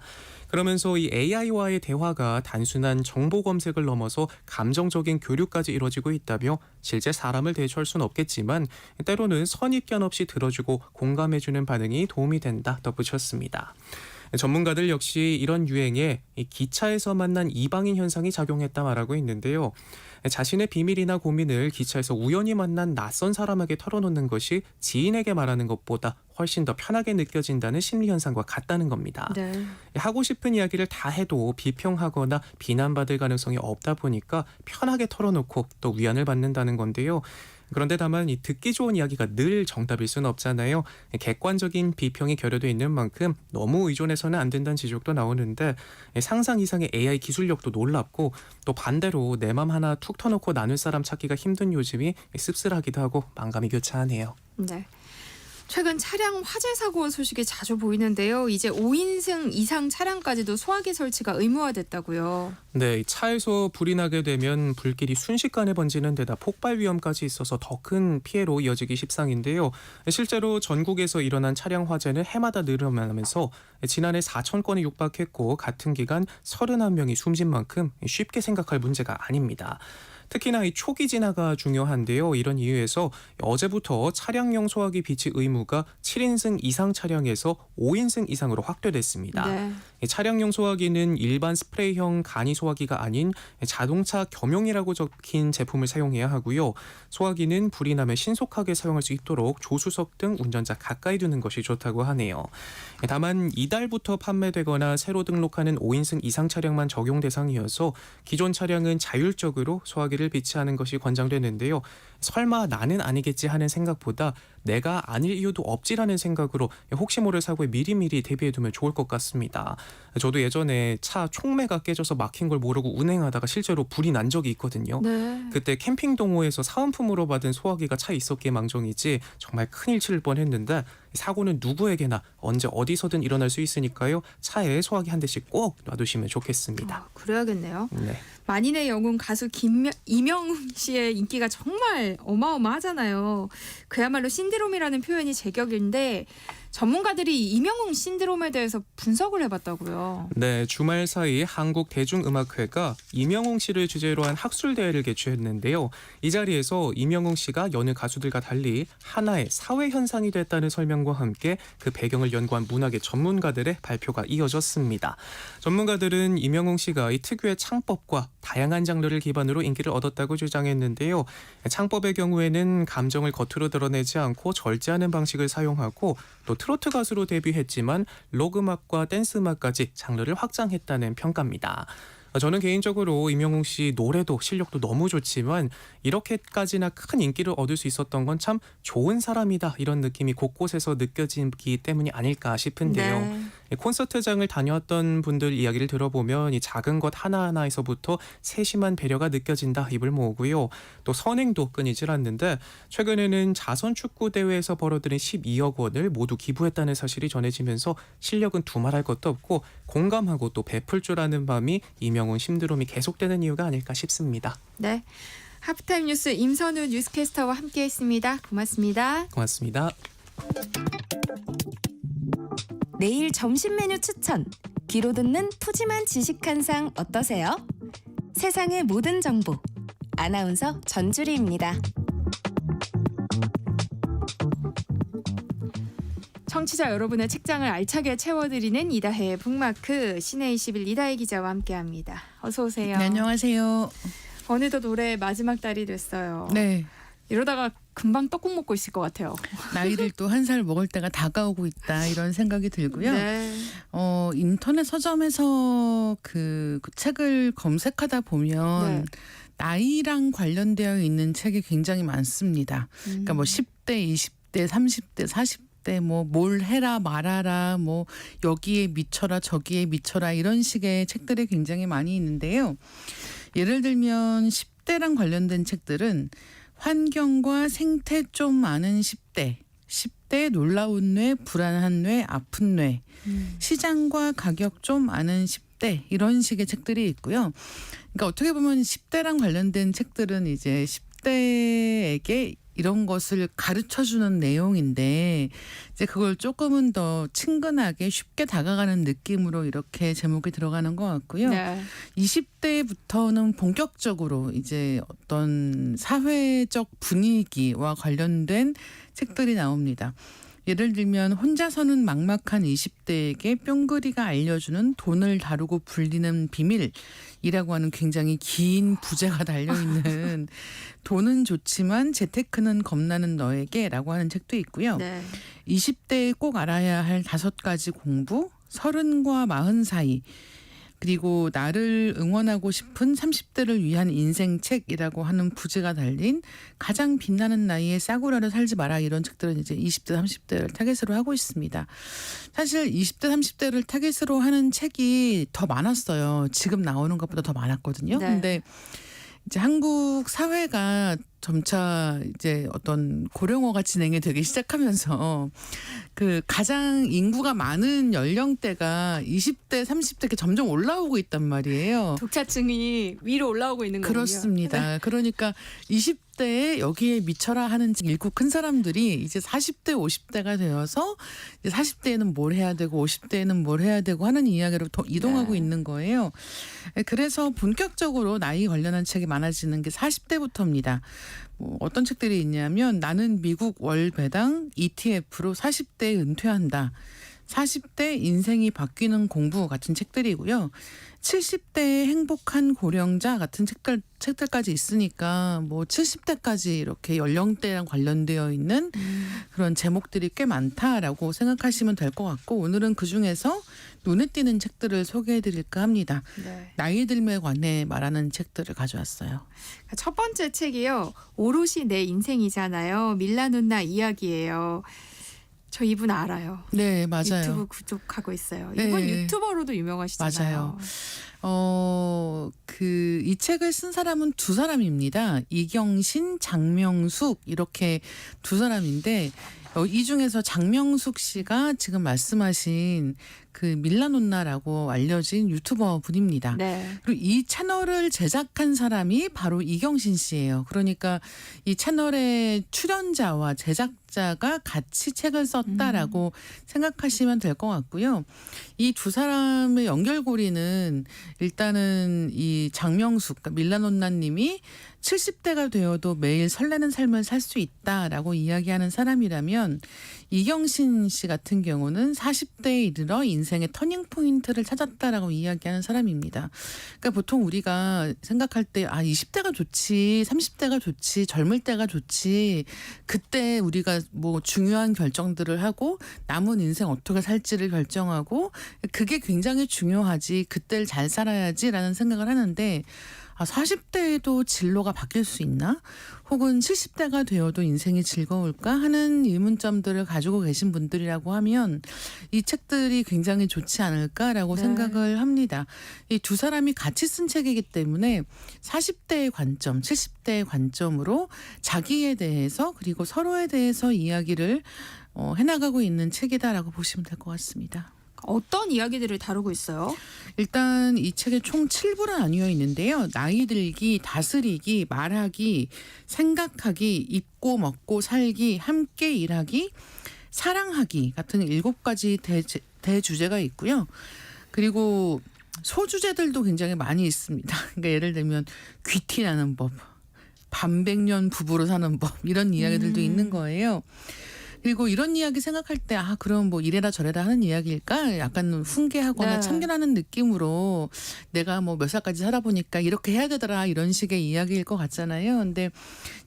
그러면서 이 AI와의 대화가 단순한 정보 검색을 넘어서 감정적인 교류까지 이루어지고 있다며 실제 사람을 대처할 수는 없겠지만 때로는 선입견 없이 들어주고 공감해주는 반응이 도움이 된다 덧붙였습니다. 전문가들 역시 이런 유행에 이 기차에서 만난 이방인 현상이 작용했다 말하고 있는데요. 자신의 비밀이나 고민을 기차에서 우연히 만난 낯선 사람에게 털어놓는 것이 지인에게 말하는 것보다 훨씬 더 편하게 느껴진다는 심리 현상과 같다는 겁니다. 네. 하고 싶은 이야기를 다 해도 비평하거나 비난받을 가능성이 없다 보니까 편하게 털어놓고 또 위안을 받는다는 건데요. 그런데 다만 이 듣기 좋은 이야기가 늘 정답일 수는 없잖아요. 객관적인 비평이 결여돼 있는 만큼 너무 의존해서는 안 된다는 지적도 나오는데 상상 이상의 AI 기술력도 놀랍고 또 반대로 내 맘 하나 툭 터놓고 나눌 사람 찾기가 힘든 요즘이 씁쓸하기도 하고 만감이 교차하네요. 네. 최근 차량 화재 사고 소식이 자주 보이는데요. 이제 5인승 이상 차량까지도 소화기 설치가 의무화됐다고요. 네, 차에서 불이 나게 되면 불길이 순식간에 번지는 데다 폭발 위험까지 있어서 더 큰 피해로 이어지기 십상인데요. 실제로 전국에서 일어난 차량 화재는 해마다 늘어나면서 지난해 4,000건에 육박했고 같은 기간 31명이 숨진 만큼 쉽게 생각할 문제가 아닙니다. 특히나 이 초기 진화가 중요한데요. 이런 이유에서 어제부터 차량용 소화기 비치 의무가 7인승 이상 차량에서 5인승 이상으로 확대됐습니다. 네. 차량용 소화기는 일반 스프레이형 간이 소화기가 아닌 자동차 겸용이라고 적힌 제품을 사용해야 하고요. 소화기는 불이 나면 신속하게 사용할 수 있도록 조수석 등 운전자 가까이 두는 것이 좋다고 하네요. 다만 이달부터 판매되거나 새로 등록하는 5인승 이상 차량만 적용 대상이어서 기존 차량은 자율적으로 소화기를 비치하는 것이 권장되는데요. 설마 나는 아니겠지 하는 생각보다 내가 아닐 이유도 없지라는 생각으로 혹시 모를 사고에 미리미리 대비해두면 좋을 것 같습니다. 저도 예전에 차 촉매가 깨져서 막힌 걸 모르고 운행하다가 실제로 불이 난 적이 있거든요. 네. 그때 캠핑 동호회에서 사은품으로 받은 소화기가 차에 있었기에 망정이지 정말 큰일 칠 뻔했는데 사고는 누구에게나 언제 어디서든 일어날 수 있으니까요. 차에 소화기 한 대씩 꼭 놔두시면 좋겠습니다. 그래야겠네요. 네. 만인의 영웅 가수 이명웅 씨의 인기가 정말 어마어마하잖아요. 그야말로 신드롬이라는 표현이 제격인데 전문가들이 이명웅 신드롬에 대해서 분석을 해봤다고요. 네, 주말 사이 한국대중음악회가 이명웅 씨를 주제로 한 학술대회를 개최했는데요. 이 자리에서 이명웅 씨가 여느 가수들과 달리 하나의 사회 현상이 됐다는 설명과 함께 그 배경을 연구한 문학의 전문가들의 발표가 이어졌습니다. 전문가들은 이명웅 씨가 이 특유의 창법과 다양한 장르를 기반으로 인기를 얻었다고 주장했는데요. 창법의 경우에는 감정을 겉으로 드러내지 않고 절제하는 방식을 사용하고 또 트로트 가수로 데뷔했지만 록 음악과 댄스 음악까지 장르를 확장했다는 평가입니다. 저는 개인적으로 이명웅 씨 노래도 실력도 너무 좋지만 이렇게까지나 큰 인기를 얻을 수 있었던 건 참 좋은 사람이다 이런 느낌이 곳곳에서 느껴지기 때문이 아닐까 싶은데요. 네. 콘서트장을 다녀왔던 분들 이야기를 들어보면 이 작은 것 하나하나에서부터 세심한 배려가 느껴진다 입을 모으고요. 또 선행도 끊이질 않는데 최근에는 자선축구대회에서 벌어들인 12억 원을 모두 기부했다는 사실이 전해지면서 실력은 두말할 것도 없고 공감하고 또 베풀 줄 아는 마음이 이명웅 신드롬이 계속되는 이유가 아닐까 싶습니다. 네. 하프타임 뉴스 임선우 뉴스캐스터와 함께했습니다. 고맙습니다. 고맙습니다. 내일 점심 메뉴 추천. 귀로 듣는 푸짐한 지식 한 상 어떠세요? 세상의 모든 정보. 아나운서 전주리입니다. 청취자 여러분의 책장을 알차게 채워드리는 이다혜의 북마크 시내 21 이다혜 기자와 함께합니다. 어서 오세요. 네, 안녕하세요. 어느덧 올해 마지막 달이 됐어요. 네, 이러다가 금방 떡국 먹고 있을 것 같아요. 나이를 또 한 살 먹을 때가 다가오고 있다 이런 생각이 들고요. 네. 인터넷 서점에서 그 책을 검색하다 보면 네. 나이랑 관련되어 있는 책이 굉장히 많습니다. 그러니까 뭐 10대, 20대, 30대, 40대 뭐 뭘 해라 말아라 뭐 여기에 미쳐라 저기에 미쳐라 이런 식의 책들이 굉장히 많이 있는데요. 예를 들면 10대랑 관련된 책들은 환경과 생태 좀 아는 10대, 10대 놀라운 뇌, 불안한 뇌, 아픈 뇌, 시장과 가격 좀 아는 10대 이런 식의 책들이 있고요. 그러니까 어떻게 보면 10대랑 관련된 책들은 이제 10대에게 이런 것을 가르쳐주는 내용인데 이제 그걸 조금은 더 친근하게 쉽게 다가가는 느낌으로 이렇게 제목이 들어가는 것 같고요. 네. 20대부터는 본격적으로 이제 어떤 사회적 분위기와 관련된 책들이 나옵니다. 예를 들면 혼자서는 막막한 20대에게 뿅그리가 알려주는 돈을 다루고 불리는 비밀이라고 하는 굉장히 긴 부제가 달려있는 돈은 좋지만 재테크는 겁나는 너에게라고 하는 책도 있고요. 네. 20대에 꼭 알아야 할 5가지 공부, 30과 40 사이, 그리고 나를 응원하고 싶은 30대를 위한 인생책이라고 하는 부제가 달린 가장 빛나는 나이에 싸구려를 살지 마라 이런 책들은 이제 20대, 30대를 타겟으로 하고 있습니다. 사실 20대, 30대를 타겟으로 하는 책이 더 많았어요. 지금 나오는 것보다 더 많았거든요. 네. 근데 이제 한국 사회가 점차 이제 어떤 고령화가 진행이 되기 시작하면서 그 가장 인구가 많은 연령대가 20대, 30대 이렇게 점점 올라오고 있단 말이에요. 독자층이 위로 올라오고 있는 거군요. 그렇습니다. 그러니까 20대에 여기에 미쳐라 하는 읽고 큰 사람들이 이제 40대, 50대가 되어서 이제 40대에는 뭘 해야 되고 50대에는 뭘 해야 되고 하는 이야기로 더 이동하고 네. 있는 거예요. 그래서 본격적으로 나이 관련한 책이 많아지는 게 40대부터입니다. 뭐 어떤 책들이 있냐면 나는 미국 월 배당 ETF로 40대에 은퇴한다. 40대 인생이 바뀌는 공부 같은 책들이고요. 70대의 행복한 고령자 같은 책들까지 있으니까 뭐 70대까지 이렇게 연령대랑 관련되어 있는 그런 제목들이 꽤 많다라고 생각하시면 될 것 같고 오늘은 그중에서 눈에 띄는 책들을 소개해드릴까 합니다. 네. 나이 들에 관해 말하는 책들을 가져왔어요. 첫 번째 책이요. 오롯이 내 인생이잖아요. 밀라누나 이야기예요. 저 이분 알아요. 네, 맞아요. 유튜브 구독하고 있어요. 이분 네. 유튜버로도 유명하시잖아요. 맞아요. 이 책을 쓴 사람은 두 사람입니다. 이경신, 장명숙 이렇게 두 사람인데 이 중에서 장명숙 씨가 지금 말씀하신 그 밀라논나라고 알려진 유튜버 분입니다. 네. 그리고 이 채널을 제작한 사람이 바로 이경신 씨예요. 그러니까 이 채널의 출연자와 제작자가 같이 책을 썼다라고 생각하시면 될 것 같고요. 이 두 사람의 연결고리는 일단은 이 장명숙, 그러니까 밀라논나님이 70대가 되어도 매일 설레는 삶을 살 수 있다라고 이야기하는 사람이라면 이경신 씨 같은 경우는 40대에 이르러 인생의 터닝 포인트를 찾았다라고 이야기하는 사람입니다. 그러니까 보통 우리가 생각할 때 20대가 좋지, 30대가 좋지, 젊을 때가 좋지. 그때 우리가 뭐 중요한 결정들을 하고 남은 인생 어떻게 살지를 결정하고 그게 굉장히 중요하지. 그때를 잘 살아야지라는 생각을 하는데 40대에도 진로가 바뀔 수 있나? 혹은 70대가 되어도 인생이 즐거울까? 하는 의문점들을 가지고 계신 분들이라고 하면 이 책들이 굉장히 좋지 않을까라고 네. 생각을 합니다. 이 두 사람이 같이 쓴 책이기 때문에 40대의 관점, 70대의 관점으로 자기에 대해서 그리고 서로에 대해서 이야기를 해나가고 있는 책이다라고 보시면 될 것 같습니다. 어떤 이야기들을 다루고 있어요? 일단 이 책에 총 7부로 나뉘어 있는데요. 나이 들기, 다스리기, 말하기, 생각하기, 입고 먹고 살기, 함께 일하기, 사랑하기 같은 7가지 대주제가 있고요. 그리고 소주제들도 굉장히 많이 있습니다. 그러니까 예를 들면 귀티나는 법, 반백년 부부로 사는 법 이런 이야기들도 있는 거예요. 그리고 이런 이야기 생각할 때 그럼 뭐 이래라 저래라 하는 이야기일까? 약간 훈계하거나 네. 참견하는 느낌으로 내가 뭐 몇 살까지 살아보니까 이렇게 해야 되더라 이런 식의 이야기일 것 같잖아요. 근데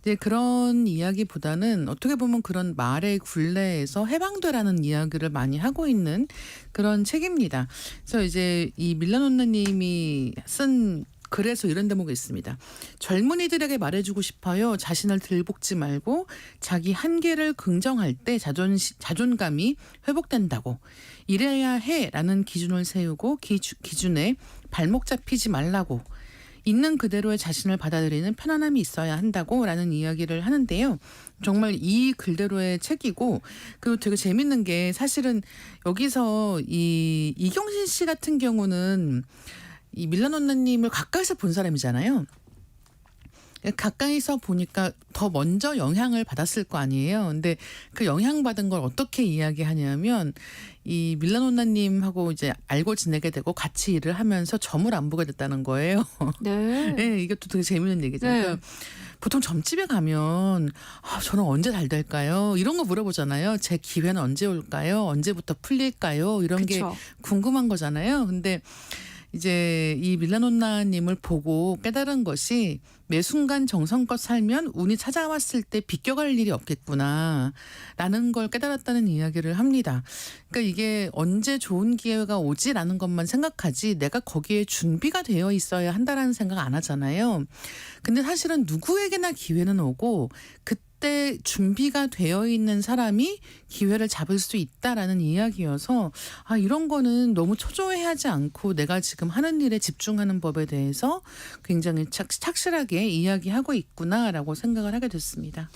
이제 그런 이야기보다는 어떻게 보면 그런 말의 굴레에서 해방되라는 이야기를 많이 하고 있는 그런 책입니다. 그래서 이제 이 밀라논나님이 쓴 그래서 이런 대목이 있습니다. 젊은이들에게 말해주고 싶어요. 자신을 들볶지 말고 자기 한계를 긍정할 때 자존감이 회복된다고. 이래야 해라는 기준을 세우고 기준에 발목 잡히지 말라고. 있는 그대로의 자신을 받아들이는 편안함이 있어야 한다고 라는 이야기를 하는데요. 정말 이 글대로의 책이고 그리고 되게 재밌는 게 사실은 여기서 이경신 씨 같은 경우는 이 밀라논나님을 가까이서 본 사람이잖아요. 가까이서 보니까 더 먼저 영향을 받았을 거 아니에요. 근데 그 영향받은 걸 어떻게 이야기하냐면 이 밀라논나님하고 이제 알고 지내게 되고 같이 일을 하면서 점을 안 보게 됐다는 거예요. 네. 네, 이것도 되게 재밌는 얘기죠. 네. 그러니까 보통 점집에 가면 저는 언제 잘 될까요? 이런 거 물어보잖아요. 제 기회는 언제 올까요? 언제부터 풀릴까요? 이런 게 그쵸. 궁금한 거잖아요. 근데 이제 이 밀라논나님을 보고 깨달은 것이 매 순간 정성껏 살면 운이 찾아왔을 때 비껴갈 일이 없겠구나 라는 걸 깨달았다는 이야기를 합니다. 그러니까 이게 언제 좋은 기회가 오지라는 것만 생각하지 내가 거기에 준비가 되어 있어야 한다라는 생각 안 하잖아요. 근데 사실은 누구에게나 기회는 오고 그때 준비가 되어 있는 사람이 기회를 잡을 수 있다라는 이야기여서 이런 거는 너무 초조해하지 않고 내가 지금 하는 일에 집중하는 법에 대해서 굉장히 착실하게 이야기하고 있구나라고 생각을 하게 됐습니다.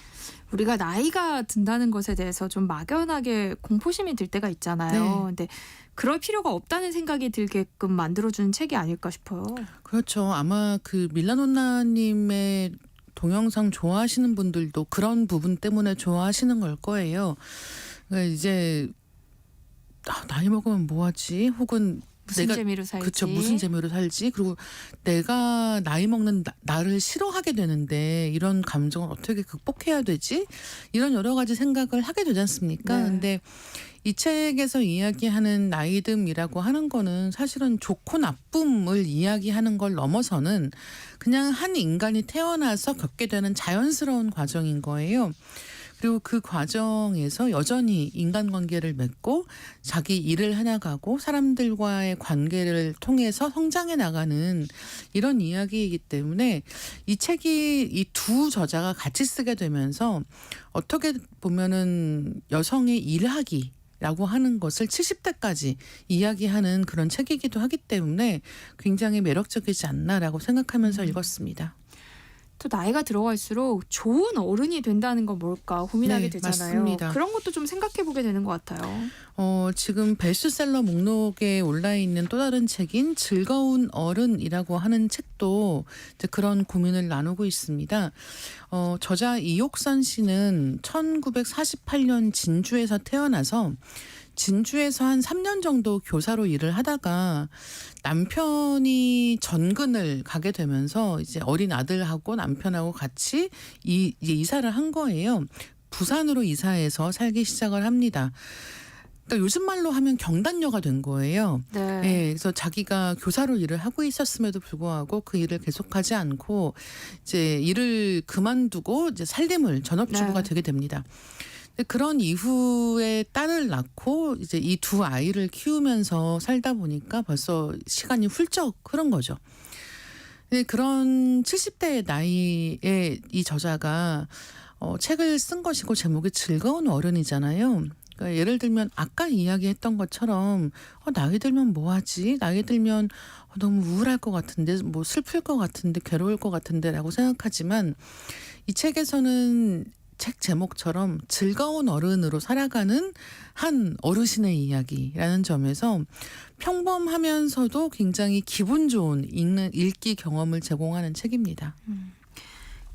우리가 나이가 든다는 것에 대해서 좀 막연하게 공포심이 들 때가 있잖아요. 네. 근데 그럴 필요가 없다는 생각이 들게끔 만들어주는 책이 아닐까 싶어요. 그렇죠. 아마 그 밀라논나님의 동영상 좋아하시는 분들도 그런 부분 때문에 좋아하시는 걸 거예요. 그러니까 이제 나이 먹으면 뭐하지? 혹은 무슨 내가 재미로 살지? 그쵸, 무슨 재미로 살지? 그리고 내가 나이 먹는 나를 싫어하게 되는데 이런 감정을 어떻게 극복해야 되지? 이런 여러 가지 생각을 하게 되지 않습니까? 네. 근데 이 책에서 이야기하는 나이듦이라고 하는 거는 사실은 좋고 나쁨을 이야기하는 걸 넘어서는 그냥 한 인간이 태어나서 겪게 되는 자연스러운 과정인 거예요. 그리고 그 과정에서 여전히 인간관계를 맺고 자기 일을 해나가고 사람들과의 관계를 통해서 성장해 나가는 이런 이야기이기 때문에 이 책이 이 두 저자가 같이 쓰게 되면서 어떻게 보면은 여성의 일하기 라고 하는 것을 70대까지 이야기하는 그런 책이기도 하기 때문에 굉장히 매력적이지 않나라고 생각하면서 읽었습니다. 또 나이가 들어갈수록 좋은 어른이 된다는 건 뭘까 고민하게 네, 되잖아요. 맞습니다. 그런 것도 좀 생각해보게 되는 것 같아요. 지금 베스트셀러 목록에 올라 있는 또 다른 책인 즐거운 어른이라고 하는 책도 이제 그런 고민을 나누고 있습니다. 저자 이옥선 씨는 1948년 진주에서 태어나서 진주에서 한 3년 정도 교사로 일을 하다가 남편이 전근을 가게 되면서 이제 어린 아들하고 남편하고 같이 이제 이사를 한 거예요. 부산으로 이사해서 살기 시작을 합니다. 그러니까 요즘 말로 하면 경단녀가 된 거예요. 네. 네, 그래서 자기가 교사로 일을 하고 있었음에도 불구하고 그 일을 계속하지 않고 이제 일을 그만두고 이제 살림을 전업주부가 네. 되게 됩니다. 그런 이후에 딸을 낳고 이제 이 두 아이를 키우면서 살다 보니까 벌써 시간이 훌쩍 흐른 거죠. 그런 70대 나이에 이 저자가 책을 쓴 것이고 제목이 즐거운 어른이잖아요. 그러니까 예를 들면 아까 이야기했던 것처럼 나이 들면 뭐 하지? 나이 들면 너무 우울할 것 같은데 뭐 슬플 것 같은데 괴로울 것 같은데라고 생각하지만 이 책에서는 책 제목처럼 즐거운 어른으로 살아가는 한 어르신의 이야기라는 점에서 평범하면서도 굉장히 기분 좋은 읽기 경험을 제공하는 책입니다.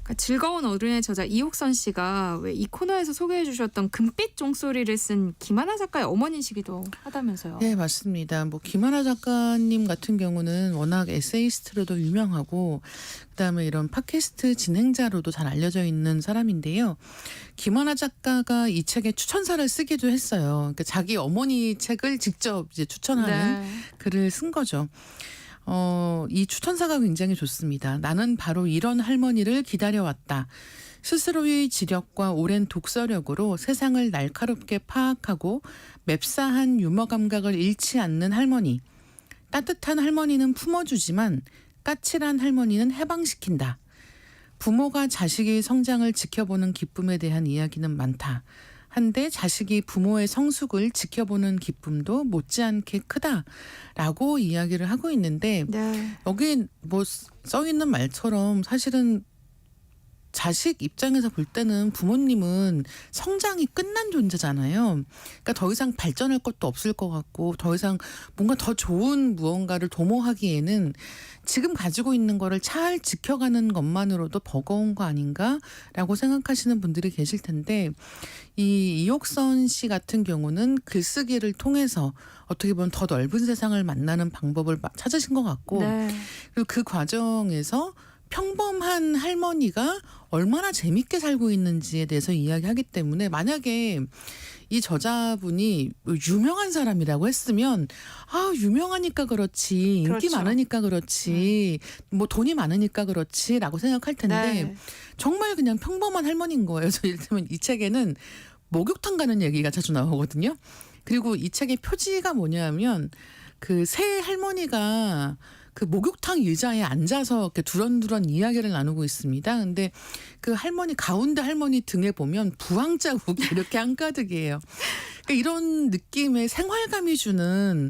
그러니까 즐거운 어른의 저자 이옥선 씨가 왜 이 코너에서 소개해 주셨던 금빛 종소리를 쓴 김하나 작가의 어머니시기도 하다면서요. 네, 맞습니다. 뭐 김하나 작가님 같은 경우는 워낙 에세이스트로도 유명하고 그다음에 이런 팟캐스트 진행자로도 잘 알려져 있는 사람인데요. 김하나 작가가 이 책에 추천사를 쓰기도 했어요. 그러니까 자기 어머니 책을 직접 이제 추천하는 네. 글을 쓴 거죠. 이 추천사가 굉장히 좋습니다. 나는 바로 이런 할머니를 기다려왔다. 스스로의 지력과 오랜 독서력으로 세상을 날카롭게 파악하고 맵싸한 유머 감각을 잃지 않는 할머니. 따뜻한 할머니는 품어주지만 까칠한 할머니는 해방시킨다. 부모가 자식의 성장을 지켜보는 기쁨에 대한 이야기는 많다. 한데 자식이 부모의 성숙을 지켜보는 기쁨도 못지않게 크다라고 이야기를 하고 있는데 네. 여기 뭐 써 있는 말처럼 사실은 자식 입장에서 볼 때는 부모님은 성장이 끝난 존재잖아요. 그러니까 더 이상 발전할 것도 없을 것 같고 더 이상 뭔가 더 좋은 무언가를 도모하기에는 지금 가지고 있는 거를 잘 지켜가는 것만으로도 버거운 거 아닌가라고 생각하시는 분들이 계실 텐데 이 이옥선 씨 같은 경우는 글쓰기를 통해서 어떻게 보면 더 넓은 세상을 만나는 방법을 찾으신 것 같고 네. 그리고 그 과정에서 평범한 할머니가 얼마나 재밌게 살고 있는지에 대해서 이야기하기 때문에 만약에 이 저자분이 유명한 사람이라고 했으면 유명하니까 그렇지 인기 그렇죠. 많으니까 그렇지 뭐 돈이 많으니까 그렇지라고 생각할 텐데 네. 정말 그냥 평범한 할머니인 거예요. 그래서 예를 들면 이 책에는 목욕탕 가는 얘기가 자주 나오거든요. 그리고 이 책의 표지가 뭐냐면 그 새 할머니가 그 목욕탕 의자에 앉아서 이렇게 두런두런 이야기를 나누고 있습니다. 근데 그 할머니 가운데 할머니 등에 보면 부항 자국이 이렇게 한가득이에요. 그러니까 이런 느낌의 생활감이 주는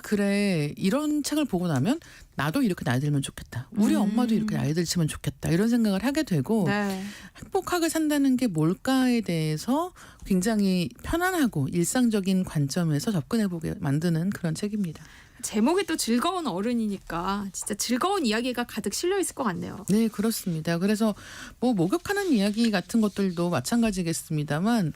그래 이런 책을 보고 나면 나도 이렇게 나이 들면 좋겠다. 우리 엄마도 이렇게 나이 들면 좋겠다. 이런 생각을 하게 되고 네. 행복하게 산다는 게 뭘까에 대해서 굉장히 편안하고 일상적인 관점에서 접근해보게 만드는 그런 책입니다. 제목이 또 즐거운 어른이니까 진짜 즐거운 이야기가 가득 실려 있을 것 같네요. 네, 그렇습니다. 그래서 뭐 목욕하는 이야기 같은 것들도 마찬가지겠습니다만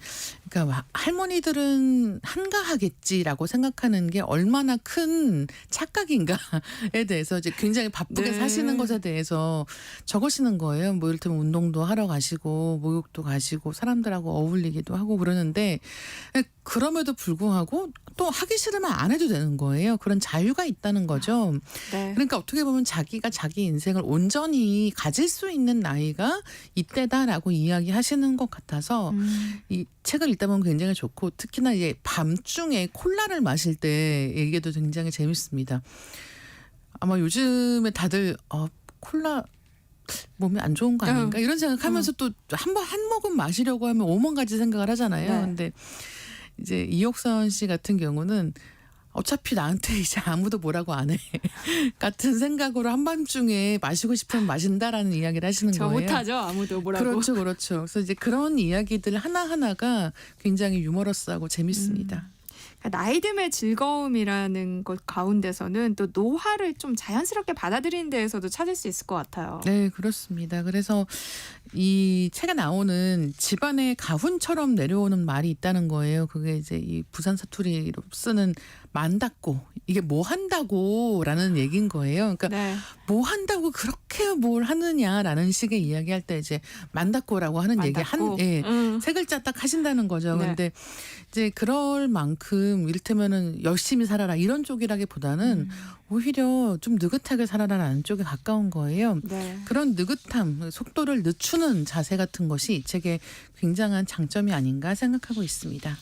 그러니까 할머니들은 한가하겠지라고 생각하는 게 얼마나 큰 착각인가에 대해서 이제 굉장히 바쁘게 네. 사시는 것에 대해서 적으시는 거예요. 뭐 이를테면 운동도 하러 가시고 목욕도 가시고 사람들하고 어울리기도 하고 그러는데 그럼에도 불구하고 또 하기 싫으면 안 해도 되는 거예요. 그런 자유가 있다는 거죠. 네. 그러니까 어떻게 보면 자기가 자기 인생을 온전히 가질 수 있는 나이가 이때다라고 이야기하시는 것 같아서 이 책을 읽다 보면 굉장히 좋고 특히나 이제 밤중에 콜라를 마실 때 얘기도 굉장히 재밌습니다. 아마 요즘에 다들 콜라 몸에 안 좋은 거 아닌가 이런 생각하면서 또 한 모금 마시려고 하면 5만 가지 생각을 하잖아요. 네. 근데 이제 이옥선 씨 같은 경우는 어차피 나한테 이제 아무도 뭐라고 안 해 같은 생각으로 한밤중에 마시고 싶으면 마신다라는 이야기를 하시는 저 거예요. 못하죠. 아무도 뭐라고. 그렇죠, 그렇죠. 그래서 이제 그런 이야기들 하나하나가 굉장히 유머러스하고 재밌습니다. 그러니까 나이 듦의 즐거움이라는 것 가운데서는 또 노화를 좀 자연스럽게 받아들이는 데에서도 찾을 수 있을 것 같아요. 네, 그렇습니다. 그래서 이 책에 나오는 집안의 가훈처럼 내려오는 말이 있다는 거예요. 그게 이제 이 부산 사투리로 쓰는 만다고 이게 뭐 한다고라는 얘기인 거예요. 그러니까 네. 뭐 한다고 그렇게 뭘 하느냐라는 식의 이야기할 때 이제 만다고라고 하는 얘기 만다고? 세 글자 딱 하신다는 거죠. 네. 근데 이제 그럴 만큼 이를테면은 열심히 살아라 이런 쪽이라기보다는 오히려 좀 느긋하게 살아라라는 쪽에 가까운 거예요. 네. 그런 느긋함, 속도를 늦추는 자세 같은 것이 이 책의 굉장한 장점이 아닌가 생각하고 있습니다.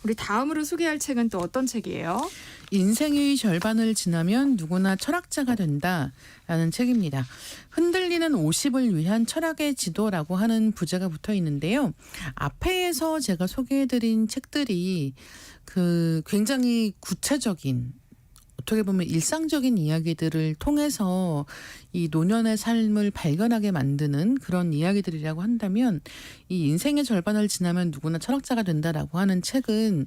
우리 다음으로 소개할 책은 또 어떤 책이에요? 인생의 절반을 지나면 누구나 철학자가 된다라는 책입니다. 흔들리는 50을 위한 철학의 지도라고 하는 부제가 붙어 있는데요. 앞에서 제가 소개해드린 책들이 그 굉장히 구체적인 어떻게 보면 일상적인 이야기들을 통해서 이 노년의 삶을 발견하게 만드는 그런 이야기들이라고 한다면 이 인생의 절반을 지나면 누구나 철학자가 된다라고 하는 책은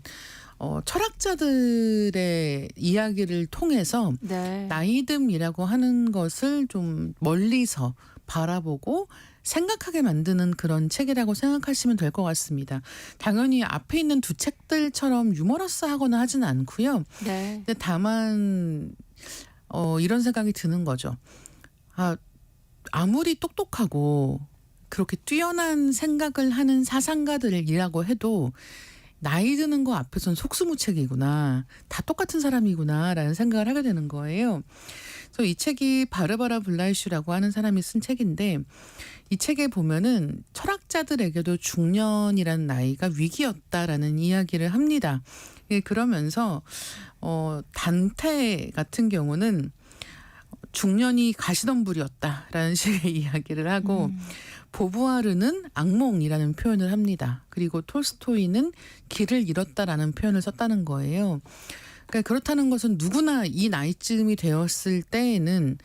철학자들의 이야기를 통해서 네. 나이듦이라고 하는 것을 좀 멀리서 바라보고 생각하게 만드는 그런 책이라고 생각하시면 될 것 같습니다. 당연히 앞에 있는 두 책들처럼 유머러스하거나 하지는 않고요. 네. 근데 다만 이런 생각이 드는 거죠. 아무리 똑똑하고 그렇게 뛰어난 생각을 하는 사상가들이라고 해도 나이 드는 거 앞에선 속수무책이구나. 다 똑같은 사람이구나라는 생각을 하게 되는 거예요. 그래서 이 책이 바르바라 블라이슈라고 하는 사람이 쓴 책인데 이 책에 보면은 철학자들에게도 중년이라는 나이가 위기였다라는 이야기를 합니다. 그러면서 단테 같은 경우는 중년이 가시덤불이었다라는 식의 이야기를 하고 보부아르는 악몽이라는 표현을 합니다. 그리고 톨스토이는 길을 잃었다라는 표현을 썼다는 거예요. 그러니까 그렇다는 것은 누구나 이 나이쯤이 되었을 때에는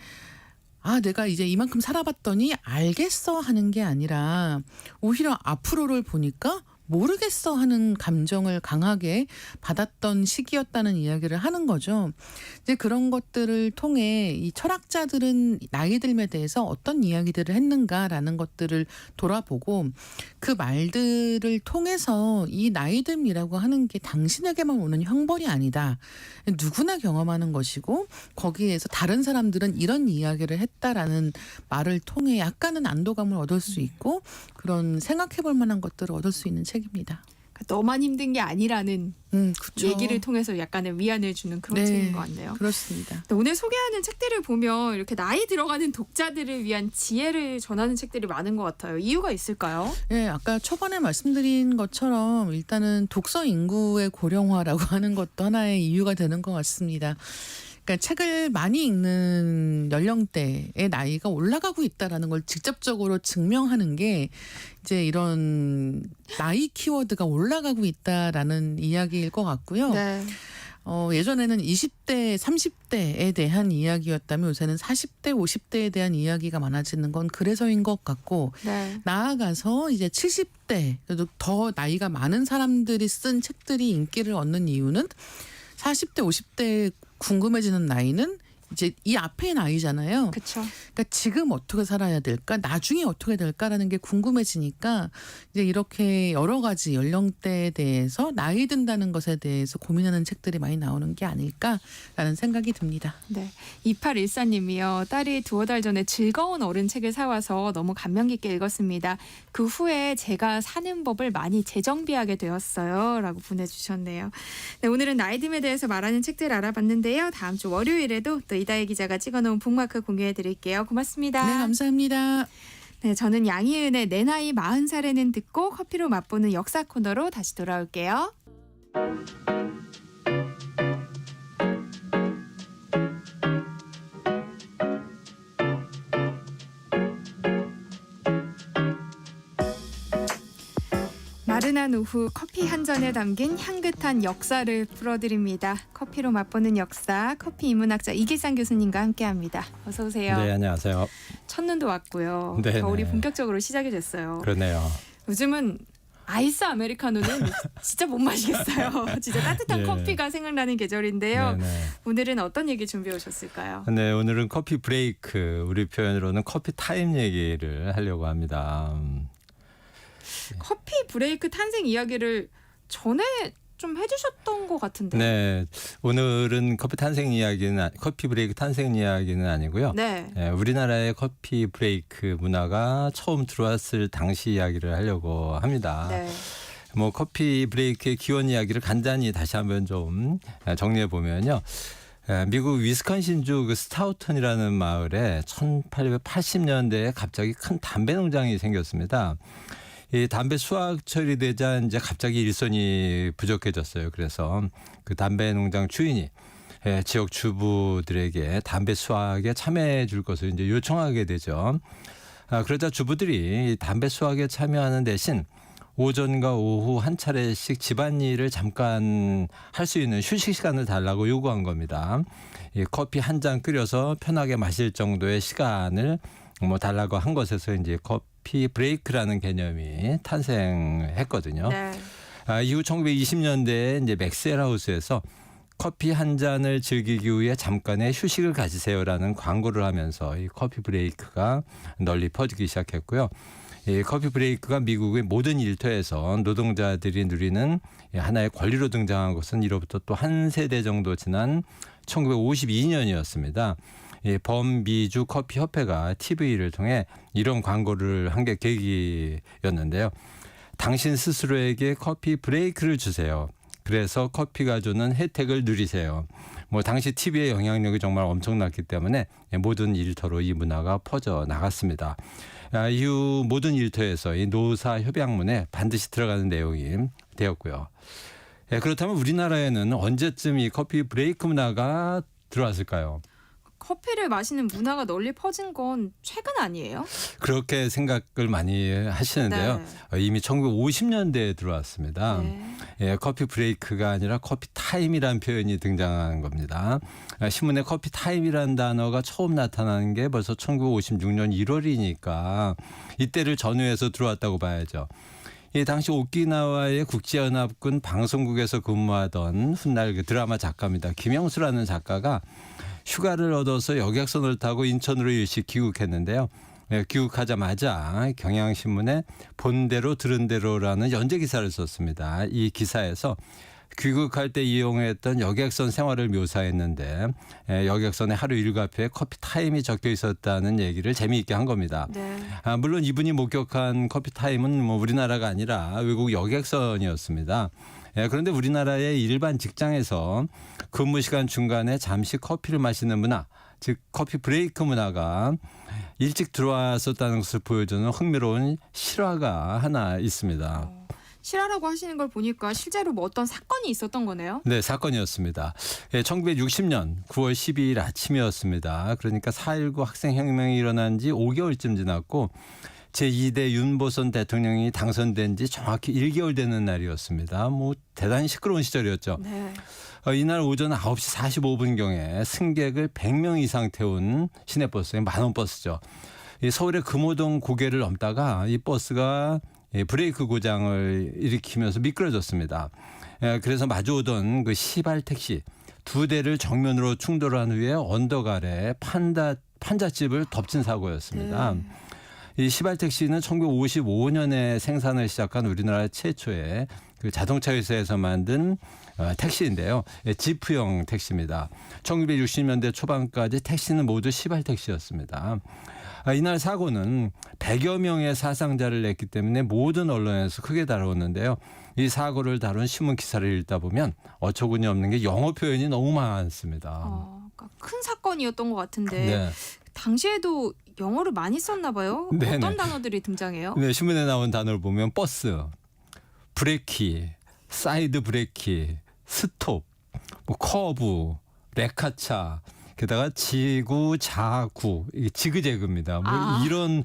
내가 이제 이만큼 살아봤더니 알겠어 하는 게 아니라 오히려 앞으로를 보니까 모르겠어 하는 감정을 강하게 받았던 시기였다는 이야기를 하는 거죠. 이제 그런 것들을 통해 이 철학자들은 나이 듦에 대해서 어떤 이야기들을 했는가라는 것들을 돌아보고 그 말들을 통해서 이 나이 듦이라고 하는 게 당신에게만 오는 형벌이 아니다. 누구나 경험하는 것이고 거기에서 다른 사람들은 이런 이야기를 했다라는 말을 통해 약간은 안도감을 얻을 수 있고 그런 생각해볼 만한 것들을 얻을 수 있는 책입니다. 그러니까 너만 힘든 게 아니라는 그쵸. 얘기를 통해서 약간의 위안을 주는 그런 책인 것 같네요. 그렇습니다. 오늘 소개하는 책들을 보면 이렇게 나이 들어가는 독자들을 위한 지혜를 전하는 책들이 많은 것 같아요. 이유가 있을까요? 네, 아까 초반에 말씀드린 것처럼 일단은 독서 인구의 고령화라고 하는 것도 하나의 이유가 되는 것 같습니다. 그러니까 책을 많이 읽는 연령대의 나이가 올라가고 있다라는 걸 직접적으로 증명하는 게 이제 이런 나이 키워드가 올라가고 있다라는 이야기일 것 같고요. 네. 예전에는 20대, 30대에 대한 이야기였다면 요새는 40대, 50대에 대한 이야기가 많아지는 건 그래서인 것 같고 네. 나아가서 이제 70대, 그래도 더 나이가 많은 사람들이 쓴 책들이 인기를 얻는 이유는 40대, 50대 궁금해지는 나이는 이제 이 앞에 나이잖아요. 그렇죠. 그러니까 지금 어떻게 살아야 될까? 나중에 어떻게 될까라는 게 궁금해지니까 이제 이렇게 여러 가지 연령대에 대해서 나이 든다는 것에 대해서 고민하는 책들이 많이 나오는 게 아닐까라는 생각이 듭니다. 네. 2814님이요. 딸이 2달 전에 즐거운 어른 책을 사와서 너무 감명 깊게 읽었습니다. 그 후에 제가 사는 법을 많이 재정비하게 되었어요. 라고 보내주셨네요. 네, 오늘은 나이듦에 대해서 말하는 책들 알아봤는데요. 다음 주 월요일에도 또 이다혜 기자가 찍어놓은 북마크 공유해드릴게요. 고맙습니다. 네, 감사합니다. 네, 저는 양희은의 내 나이 40살에는 듣고 커피로 맛보는 역사 코너로 다시 돌아올게요. 나른한 오후 커피 한 잔에 담긴 향긋한 역사를 풀어드립니다. 커피로 맛보는 역사, 커피 인문학자 이기상 교수님과 함께합니다. 어서 오세요. 네, 안녕하세요. 첫눈도 왔고요. 네네. 겨울이 본격적으로 시작이 됐어요. 그러네요. 요즘은 아이스 아메리카노는 진짜 못 마시겠어요. 진짜 따뜻한 예. 커피가 생각나는 계절인데요. 네네. 오늘은 어떤 얘기 준비해 오셨을까요? 네, 오늘은 커피 브레이크, 우리 표현으로는 커피 타임 얘기를 하려고 합니다. 커피 브레이크 탄생 이야기를 전에 좀 해주셨던 것 같은데. 네, 오늘은 커피 브레이크 탄생 이야기는 아니고요. 네. 네, 우리나라의 커피 브레이크 문화가 처음 들어왔을 당시 이야기를 하려고 합니다. 네. 뭐 커피 브레이크의 기원 이야기를 간단히 다시 한번 좀 정리해 보면요. 미국 위스콘신주 그 스타우턴이라는 마을에 1880년대에 갑자기 큰 담배 농장이 생겼습니다. 이 담배 수확 처리되자 이제 갑자기 일손이 부족해졌어요. 그래서 그 담배 농장 주인이 지역 주부들에게 담배 수확에 참여해 줄 것을 이제 요청하게 되죠. 그러자 주부들이 담배 수확에 참여하는 대신 오전과 오후 한 차례씩 집안일을 잠깐 할 수 있는 휴식 시간을 달라고 요구한 겁니다. 이 커피 한 잔 끓여서 편하게 마실 정도의 시간을 뭐 달라고 한 것에서 이제 커피 브레이크라는 개념이 탄생했거든요. 네. 이후 1920년대에 이제 맥스웰하우스에서 커피 한 잔을 즐기기 위해 잠깐의 휴식을 가지세요라는 광고를 하면서 이 커피 브레이크가 널리 퍼지기 시작했고요. 이 커피 브레이크가 미국의 모든 일터에서 노동자들이 누리는 하나의 권리로 등장한 것은 이로부터 또 한 세대 정도 지난 1952년이었습니다. 범미주 커피 협회가 TV를 통해 이런 광고를 한 게 계기였는데요. 당신 스스로에게 커피 브레이크를 주세요. 그래서 커피가 주는 혜택을 누리세요. 뭐 당시 TV의 영향력이 정말 엄청났기 때문에 모든 일터로 이 문화가 퍼져 나갔습니다. 이후 모든 일터에서 이 노사 협약문에 반드시 들어가는 내용이 되었고요. 그렇다면 우리나라에는 언제쯤 이 커피 브레이크 문화가 들어왔을까요? 커피를 마시는 문화가 널리 퍼진 건 최근 아니에요? 그렇게 생각을 많이 하시는데요. 이미 1950년대에 들어왔습니다. 네. 커피 브레이크가 아니라 커피 타임이라는 표현이 등장하는 겁니다. 신문에 커피 타임이라는 단어가 처음 나타나는 게 벌써 1956년 1월이니까 이때를 전후해서 들어왔다고 봐야죠. 당시 오키나와의 국제연합군 방송국에서 근무하던 훗날 그 드라마 작가입니다. 김영수라는 작가가 휴가를 얻어서 여객선을 타고 인천으로 일시 귀국했는데요. 귀국하자마자 경향신문에 본대로 들은 대로라는 연재 기사를 썼습니다. 이 기사에서 귀국할 때 이용했던 여객선 생활을 묘사했는데 여객선의 하루 일과표에 커피 타임이 적혀 있었다는 얘기를 재미있게 한 겁니다. 네. 물론 이분이 목격한 커피 타임은 뭐 우리나라가 아니라 외국 여객선이었습니다. 그런데 우리나라의 일반 직장에서 근무 시간 중간에 잠시 커피를 마시는 문화, 즉 커피 브레이크 문화가 일찍 들어왔었다는 것을 보여주는 흥미로운 실화가 하나 있습니다. 실화라고 하시는 걸 보니까 실제로 뭐 어떤 사건이 있었던 거네요? 네, 사건이었습니다. 1960년 9월 12일 아침이었습니다. 그러니까 4.19 학생혁명이 일어난 지 5개월쯤 지났고 제2대 윤보선 대통령이 당선된 지 정확히 1개월 되는 날이었습니다. 뭐 대단히 시끄러운 시절이었죠. 네. 이날 오전 9시 45분경에 승객을 100명 이상 태운 시내버스, 만원버스죠. 서울의 금호동 고개를 넘다가 이 버스가 브레이크 고장을 일으키면서 미끄러졌습니다. 그래서 마주오던 그 시발 택시 두 대를 정면으로 충돌한 후에 언덕 아래 판잣집을 덮친 사고였습니다. 이 시발택시는 1955년에 생산을 시작한 우리나라 최초의 그 자동차 회사에서 만든 택시인데요. 지프형 택시입니다. 1960년대 초반까지 택시는 모두 시발택시였습니다. 이날 사고는 100여 명의 사상자를 냈기 때문에 모든 언론에서 크게 다뤘는데요. 이 사고를 다룬 신문 기사를 읽다 보면 어처구니 없는 게 영어 표현이 너무 많습니다. 그러니까 큰 사건이었던 것 같은데 네. 당시에도 영어를 많이 썼나 봐요. 네네. 어떤 단어들이 등장해요? 네, 신문에 나온 단어를 보면 버스, 브레이키, 사이드 브레이키, 스톱, 뭐 커브, 레카차, 게다가 지구, 자구, 이게 지그재그입니다. 뭐 이런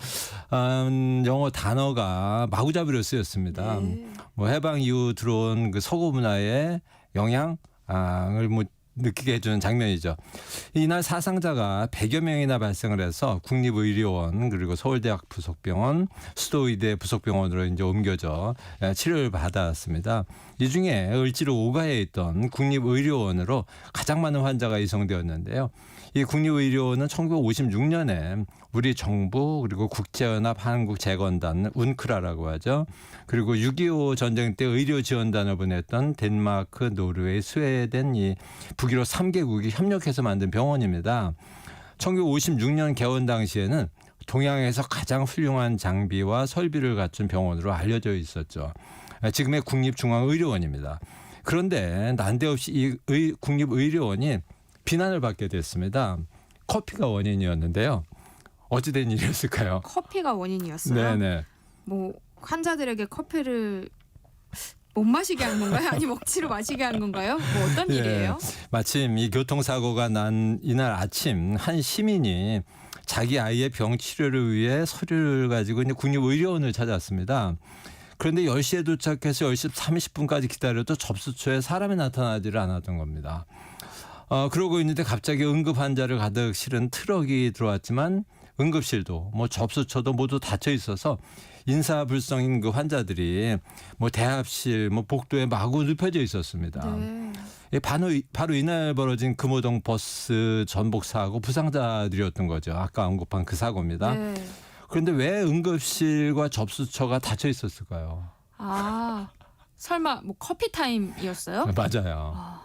영어 단어가 마구잡이로 쓰였습니다. 뭐 해방 이후 들어온 그 서구 문화의 영향을 뭐 느끼게 해주는 장면이죠. 이날 사상자가 100여 명이나 발생을 해서 국립의료원 그리고 서울대학 부속병원, 수도의대 부속병원으로 이제 옮겨져 치료를 받았습니다. 이 중에 을지로 5가에 있던 국립의료원으로 가장 많은 환자가 이송되었는데요. 이 국립의료원은 1956년에 우리 정부 그리고 국제연합 한국재건단 운크라라고 하죠. 그리고 6.25 전쟁 때 의료지원단을 보냈던 덴마크, 노르웨이, 스웨덴 이 북유럽 3개국이 협력해서 만든 병원입니다. 1956년 개원 당시에는 동양에서 가장 훌륭한 장비와 설비를 갖춘 병원으로 알려져 있었죠. 지금의 국립중앙의료원입니다. 그런데 난데없이 이 국립의료원이 비난을 받게 됐습니다. 커피가 원인이었는데요. 어찌된 일이었을까요? 커피가 원인이었어요. 네네. 뭐 환자들에게 커피를 못 마시게 한 건가요? 아니 억지로 마시게 한 건가요? 뭐 어떤 일이에요? 마침 이 교통사고가 난 이날 아침 한 시민이 자기 아이의 병 치료를 위해 서류를 가지고 이제 국립의료원을 찾았습니다. 그런데 10시에 도착해서 10시 30분까지 기다려도 접수처에 사람이 나타나지를 않았던 겁니다. 그러고 있는데 갑자기 응급 환자를 가득 실은 트럭이 들어왔지만 응급실도 뭐 접수처도 모두 닫혀 있어서 인사불성인 그 환자들이 뭐 대합실 뭐 복도에 마구 눕혀져 있었습니다. 네. 바로 이날 벌어진 금호동 버스 전복 사고 부상자들이었던 거죠. 아까 언급한 그 사고입니다. 네. 그런데 왜 응급실과 접수처가 닫혀 있었을까요? 설마 뭐 커피 타임이었어요? 맞아요.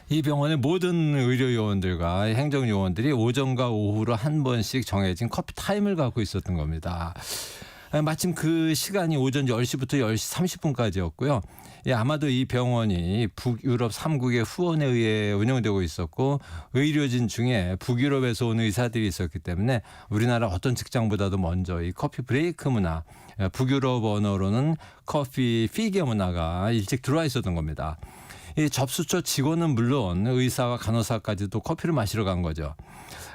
이 병원의 모든 의료요원들과 행정요원들이 오전과 오후로 한 번씩 정해진 커피 타임을 갖고 있었던 겁니다. 마침 그 시간이 오전 10시부터 10시 30분까지였고요. 아마도 이 병원이 북유럽 3국의 후원에 의해 운영되고 있었고 의료진 중에 북유럽에서 온 의사들이 있었기 때문에 우리나라 어떤 직장보다도 먼저 이 커피 브레이크 문화, 북유럽 언어로는 커피 피게 문화가 일찍 들어와 있었던 겁니다. 이 접수처 직원은 물론 의사와 간호사까지도 커피를 마시러 간 거죠.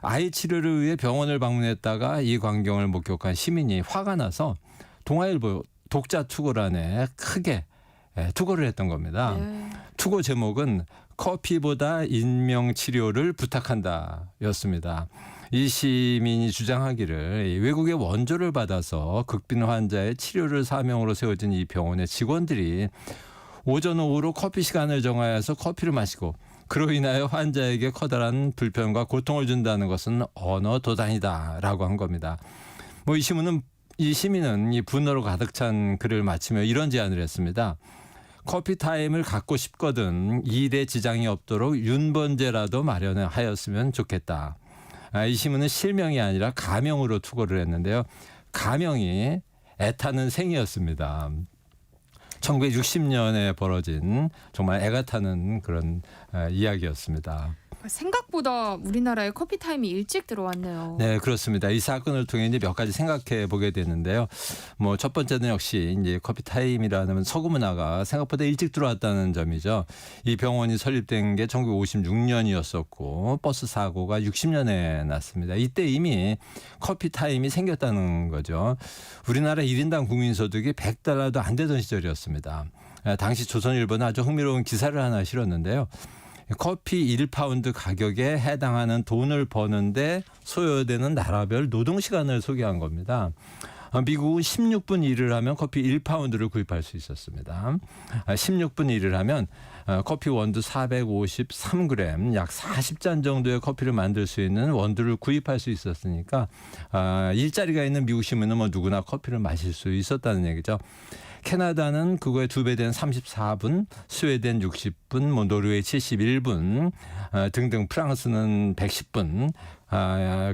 아이 치료를 위해 병원을 방문했다가 이 광경을 목격한 시민이 화가 나서 동아일보 독자 투고란에 크게 투고를 했던 겁니다. 투고 제목은 커피보다 인명치료를 부탁한다 였습니다. 이 시민이 주장하기를 외국의 원조를 받아서 극빈 환자의 치료를 사명으로 세워진 이 병원의 직원들이 오전 오후로 커피 시간을 정하여서 커피를 마시고 그로 인하여 환자에게 커다란 불편과 고통을 준다는 것은 언어 도단이다라고 한 겁니다. 뭐 이 시민은 이 분노로 가득 찬 글을 마치며 이런 제안을 했습니다. 커피 타임을 갖고 싶거든 일에 지장이 없도록 윤번제라도 마련하였으면 좋겠다. 이 시민은 실명이 아니라 가명으로 투고를 했는데요. 가명이 애타는 생이었습니다. 1960년에 벌어진 정말 애가 타는 그런 이야기였습니다. 생각보다 우리나라에 커피 타임이 일찍 들어왔네요. 네, 그렇습니다. 이 사건을 통해 이제 몇 가지 생각해 보게 되는데요. 뭐 첫 번째는 역시 이제 커피 타임이라는 서구 문화가 생각보다 일찍 들어왔다는 점이죠. 이 병원이 설립된 게 1956년이었었고 버스 사고가 60년에 났습니다. 이때 이미 커피 타임이 생겼다는 거죠. 우리나라 1인당 국민소득이 $100도 안 되던 시절이었습니다. 당시 조선일보는 아주 흥미로운 기사를 하나 실었는데요. 커피 1파운드 가격에 해당하는 돈을 버는데 소요되는 나라별 노동시간을 소개한 겁니다. 미국은 16분 일을 하면 커피 1파운드를 구입할 수 있었습니다. 16분 일을 하면 커피 원두 453g, 약 40잔 정도의 커피를 만들 수 있는 원두를 구입할 수 있었으니까 일자리가 있는 미국 시민은 뭐 누구나 커피를 마실 수 있었다는 얘기죠. 캐나다는 그거의 2배 된 34분, 스웨덴 60분, 뭐 노르웨이 71분 등등, 프랑스는 110분,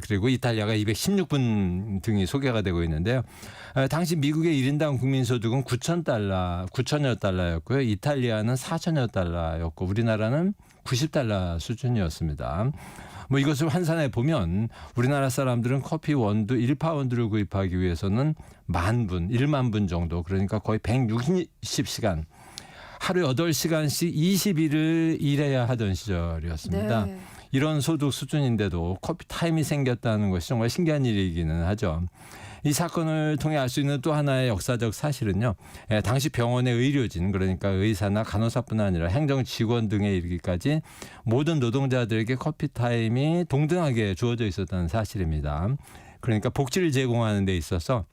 그리고 이탈리아가 216분 등이 소개가 되고 있는데요. 당시 미국의 1인당 국민소득은 9천여 달러였고요. 이탈리아는 4천여 달러였고 우리나라는 90달러 수준이었습니다. 뭐 이것을 환산해 보면 우리나라 사람들은 커피 원두 1파운드를 구입하기 위해서는 1만 분 정도, 그러니까 거의 160시간, 하루에 8시간씩 20일을 일해야 하던 시절이었습니다. 네. 이런 소득 수준인데도 커피 타임이 생겼다는 것이 정말 신기한 일이기는 하죠. 이 사건을 통해 알 수 있는 또 하나의 역사적 사실은요. 당시 병원의 의료진, 그러니까 의사나 간호사뿐 아니라 행정 직원 등에 이르기까지 모든 노동자들에게 커피 타임이 동등하게 주어져 있었다는 사실입니다. 그러니까 복지를 제공하는 데 있어서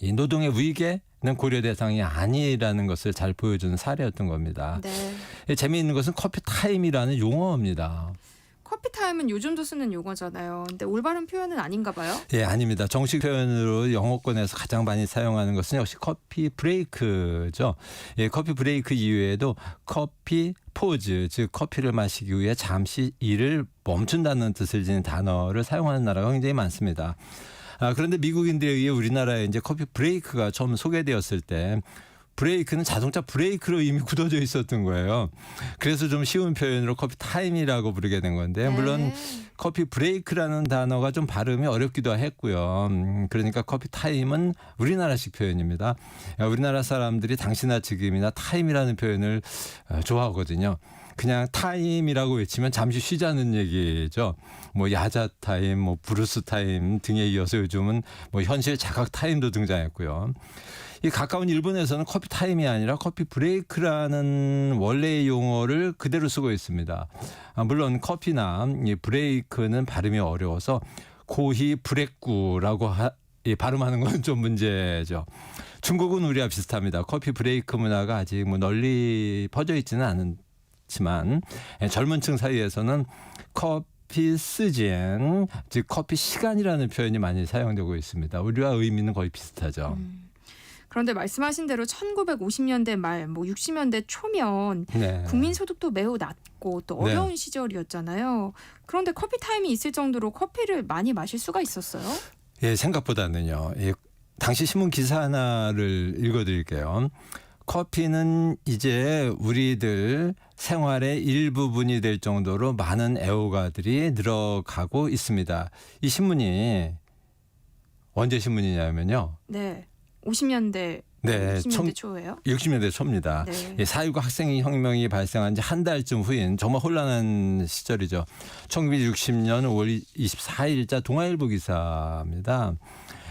이 노동의 위계는 고려 대상이 아니라는 것을 잘 보여주는 사례였던 겁니다. 네. 재미있는 것은 커피 타임이라는 용어입니다. 커피 타임은 요즘도 쓰는 용어잖아요. 근데 올바른 표현은 아닌가 봐요. 예, 아닙니다. 정식 표현으로 영어권에서 가장 많이 사용하는 것은 역시 커피 브레이크죠. 예, 커피 브레이크 이외에도 커피 포즈, 즉 커피를 마시기 위해 잠시 일을 멈춘다는 뜻을 지닌 단어를 사용하는 나라가 굉장히 많습니다. 그런데 미국인들에 의해 우리나라에 이제 커피 브레이크가 처음 소개되었을 때 브레이크는 자동차 브레이크로 이미 굳어져 있었던 거예요. 그래서 좀 쉬운 표현으로 커피 타임이라고 부르게 된 건데, 물론 커피 브레이크라는 단어가 좀 발음이 어렵기도 했고요. 그러니까 커피 타임은 우리나라식 표현입니다. 우리나라 사람들이 당시나 지금이나 타임이라는 표현을 좋아하거든요. 그냥 타임이라고 외치면 잠시 쉬자는 얘기죠. 뭐 야자 타임, 뭐 브루스 타임 등에 이어서 요즘은 뭐 현실 자각 타임도 등장했고요. 이 가까운 일본에서는 커피 타임이 아니라 커피 브레이크라는 원래의 용어를 그대로 쓰고 있습니다. 물론 커피나 이 브레이크는 발음이 어려워서 고히 브레꾸라고 발음하는 건 좀 문제죠. 중국은 우리와 비슷합니다. 커피 브레이크 문화가 아직 뭐 널리 퍼져 있지는 않지만 젊은 층 사이에서는 커피 시즌, 즉 커피 시간이라는 표현이 많이 사용되고 있습니다. 우리와 의미는 거의 비슷하죠. 그런데 말씀하신 대로 1950년대 말, 뭐 60년대 초면 네. 국민 소득도 매우 낮고 또 어려운 네. 시절이었잖아요. 그런데 커피 타임이 있을 정도로 커피를 많이 마실 수가 있었어요? 예, 생각보다는요. 예, 당시 신문 기사 하나를 읽어드릴게요. 커피는 이제 우리들 생활의 일부분이 될 정도로 많은 애호가들이 늘어가고 있습니다. 이 신문이 언제 신문이냐면요. 네. 50년대, 네, 60년대 초예요? 60년대 초입니다. 네. 예, 4.19 학생혁명이 발생한 지 한 달쯤 후인 정말 혼란한 시절이죠. 1960년 5월 24일자 동아일보 기사입니다.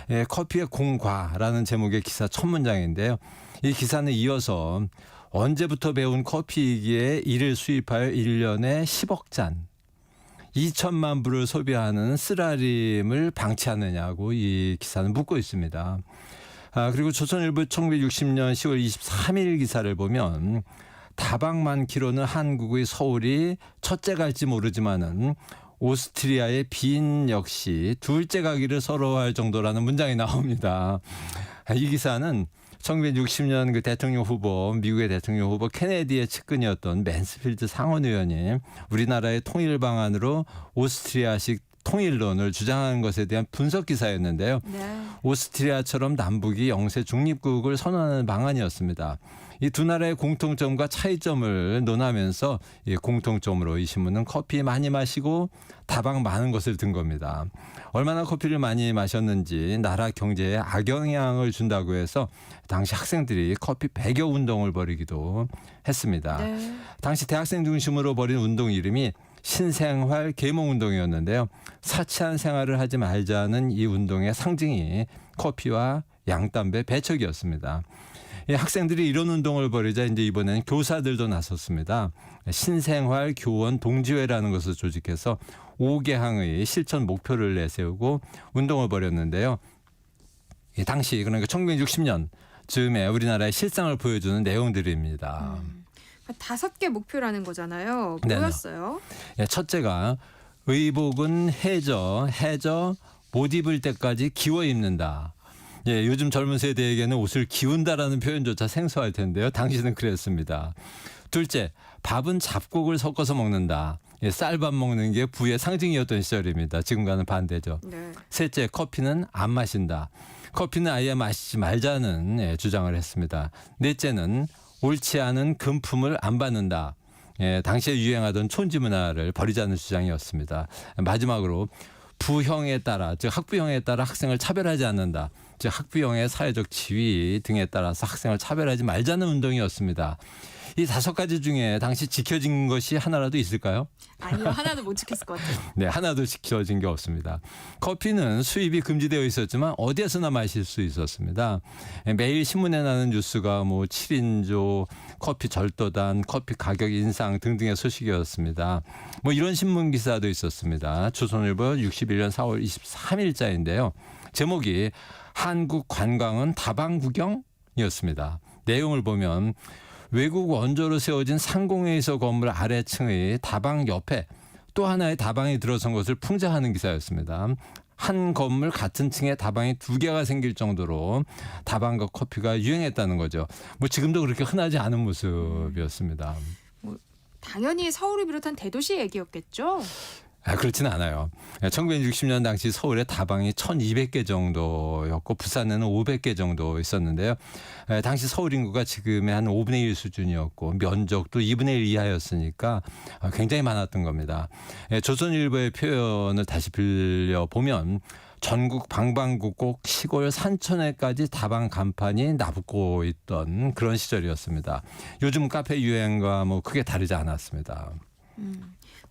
예, 커피의 공과라는 제목의 기사 첫 문장인데요. 이 기사는 이어서 언제부터 배운 커피이기에 이를 수입하여 1년에 10억 잔, 2천만 부를 소비하는 쓰라림을 방치하느냐고 이 기사는 묻고 있습니다. 그리고 조선일보 1960년 10월 23일 기사를 보면 다방 많기로는 한국의 서울이 첫째 갈지 모르지만은 오스트리아의 빈 역시 둘째 가기를 서러워할 정도라는 문장이 나옵니다. 이 기사는 1960년 그 대통령 후보, 미국의 대통령 후보 케네디의 측근이었던 맨스필드 상원의원이 우리나라의 통일 방안으로 오스트리아식 통일론을 주장하는 것에 대한 분석 기사였는데요. 네. 오스트리아처럼 남북이 영세 중립국을 선언하는 방안이었습니다. 이 두 나라의 공통점과 차이점을 논하면서 이 공통점으로 이 신문은 커피 많이 마시고 다방 많은 것을 든 겁니다. 얼마나 커피를 많이 마셨는지 나라 경제에 악영향을 준다고 해서 당시 학생들이 커피 배겨 운동을 벌이기도 했습니다. 네. 당시 대학생 중심으로 벌인 운동 이름이 신생활 계몽운동이었는데요. 사치한 생활을 하지 말자는 이 운동의 상징이 커피와 양담배 배척이었습니다. 이 학생들이 이런 운동을 벌이자 이제 이번에는 교사들도 나섰습니다. 신생활 교원 동지회라는 것을 조직해서 5개항의 실천 목표를 내세우고 운동을 벌였는데요. 당시 그러니까 1960년 즈음에 우리나라의 실상을 보여주는 내용들입니다. 5개 목표라는 거잖아요. 네네. 뭐였어요? 예, 첫째가 의복은 해져 못 입을 때까지 기워 입는다. 예, 요즘 젊은 세대에게는 옷을 기운다라는 표현조차 생소할 텐데요. 당시는 그랬습니다. 둘째, 밥은 잡곡을 섞어서 먹는다. 예, 쌀밥 먹는 게 부의 상징이었던 시절입니다. 지금과는 반대죠. 네. 셋째, 커피는 안 마신다. 커피는 아예 마시지 말자는 주장을 했습니다. 넷째는 옳지 않은 금품을 안 받는다. 당시에 유행하던 촌지 문화를 버리자는 주장이었습니다. 마지막으로 부형에 따라, 즉 학부형에 따라 학생을 차별하지 않는다. 즉 학부형의 사회적 지위 등에 따라서 학생을 차별하지 말자는 운동이었습니다. 이 5가지 중에 당시 지켜진 것이 하나라도 있을까요? 아니요, 하나도 못 지켰을 것 같아요. 네, 하나도 지켜진 게 없습니다. 커피는 수입이 금지되어 있었지만 어디에서나 마실 수 있었습니다. 매일 신문에 나는 뉴스가 7인조, 커피 절도단, 커피 가격 인상 등등의 소식이었습니다. 이런 신문 기사도 있었습니다. 조선일보 61년 4월 23일자인데요. 제목이 한국 관광은 다방 구경이었습니다. 내용을 보면 외국 원조로 세워진 상공회의소 건물 아래층의 다방 옆에 또 하나의 다방이 들어선 것을 풍자하는 기사였습니다. 한 건물 같은 층에 다방이 2개가 생길 정도로 다방과 커피가 유행했다는 거죠. 지금도 그렇게 흔하지 않은 모습이었습니다. 당연히 서울을 비롯한 대도시 얘기였겠죠? 그렇지는 않아요. 1960년 당시 서울에 다방이 1200개 정도였고 부산에는 500개 정도 있었는데요. 당시 서울 인구가 지금의 한 5분의 1 수준이었고 면적도 2분의 1 이하였으니까 굉장히 많았던 겁니다. 조선일보의 표현을 다시 빌려보면 전국 방방곡곡 시골 산촌에까지 다방 간판이 나붙고 있던 그런 시절이었습니다. 요즘 카페 유행과 크게 다르지 않았습니다.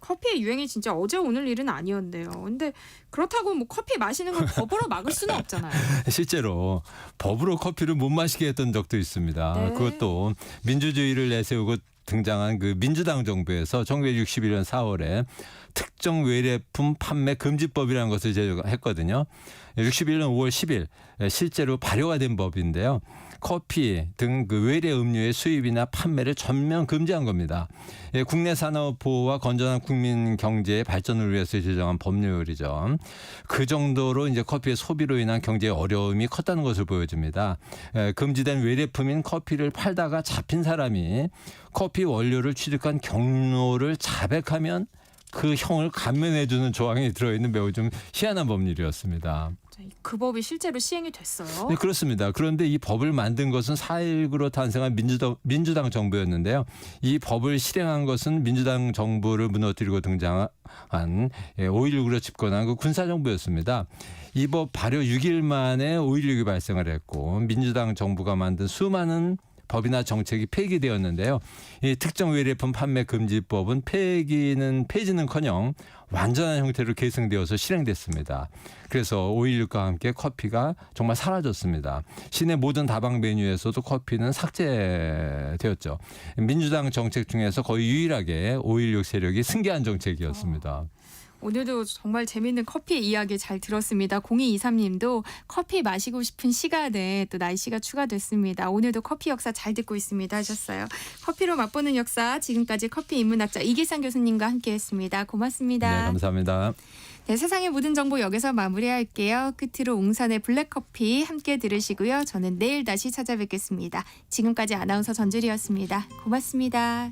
커피의 유행이 진짜 어제 오늘 일은 아니었네요. 근데 그렇다고 커피 마시는 걸 법으로 막을 수는 없잖아요. 실제로 법으로 커피를 못 마시게 했던 적도 있습니다. 네. 그것도 민주주의를 내세우고 등장한 그 민주당 정부에서 1961년 4월에 특정 외래품 판매 금지법이라는 것을 제정했거든요. 61년 5월 10일 실제로 발효가 된 법인데요. 커피 등 그 외래 음료의 수입이나 판매를 전면 금지한 겁니다. 국내 산업 보호와 건전한 국민 경제의 발전을 위해서 제정한 법률이죠. 그 정도로 이제 커피의 소비로 인한 경제의 어려움이 컸다는 것을 보여줍니다. 금지된 외래품인 커피를 팔다가 잡힌 사람이 커피 원료를 취득한 경로를 자백하면 그 형을 감면해주는 조항이 들어있는 매우 좀 희한한 법률이었습니다. 그 법이 실제로 시행이 됐어요? 네, 그렇습니다. 그런데 이 법을 만든 것은 4.19로 탄생한 민주당 정부였는데요. 이 법을 실행한 것은 민주당 정부를 무너뜨리고 등장한 5.16으로 집권한 그 군사정부였습니다. 이 법 발효 6일 만에 5.16이 발생을 했고 민주당 정부가 만든 수많은 법이나 정책이 폐기되었는데요. 이 특정 외래품 판매 금지법은 폐지는커녕 완전한 형태로 계승되어서 실행됐습니다. 그래서 5.16과 함께 커피가 정말 사라졌습니다. 시내 모든 다방 메뉴에서도 커피는 삭제되었죠. 민주당 정책 중에서 거의 유일하게 5.16 세력이 승계한 정책이었습니다. 오늘도 정말 재미있는 커피 이야기 잘 들었습니다. 0223님도 커피 마시고 싶은 시간에 또 날씨가 추가됐습니다. 오늘도 커피 역사 잘 듣고 있습니다 하셨어요. 커피로 맛보는 역사, 지금까지 커피 인문학자 이기상 교수님과 함께했습니다. 고맙습니다. 네, 감사합니다. 네, 세상의 모든 정보 여기서 마무리할게요. 끝으로 웅산의 블랙커피 함께 들으시고요. 저는 내일 다시 찾아뵙겠습니다. 지금까지 아나운서 전주리였습니다. 고맙습니다.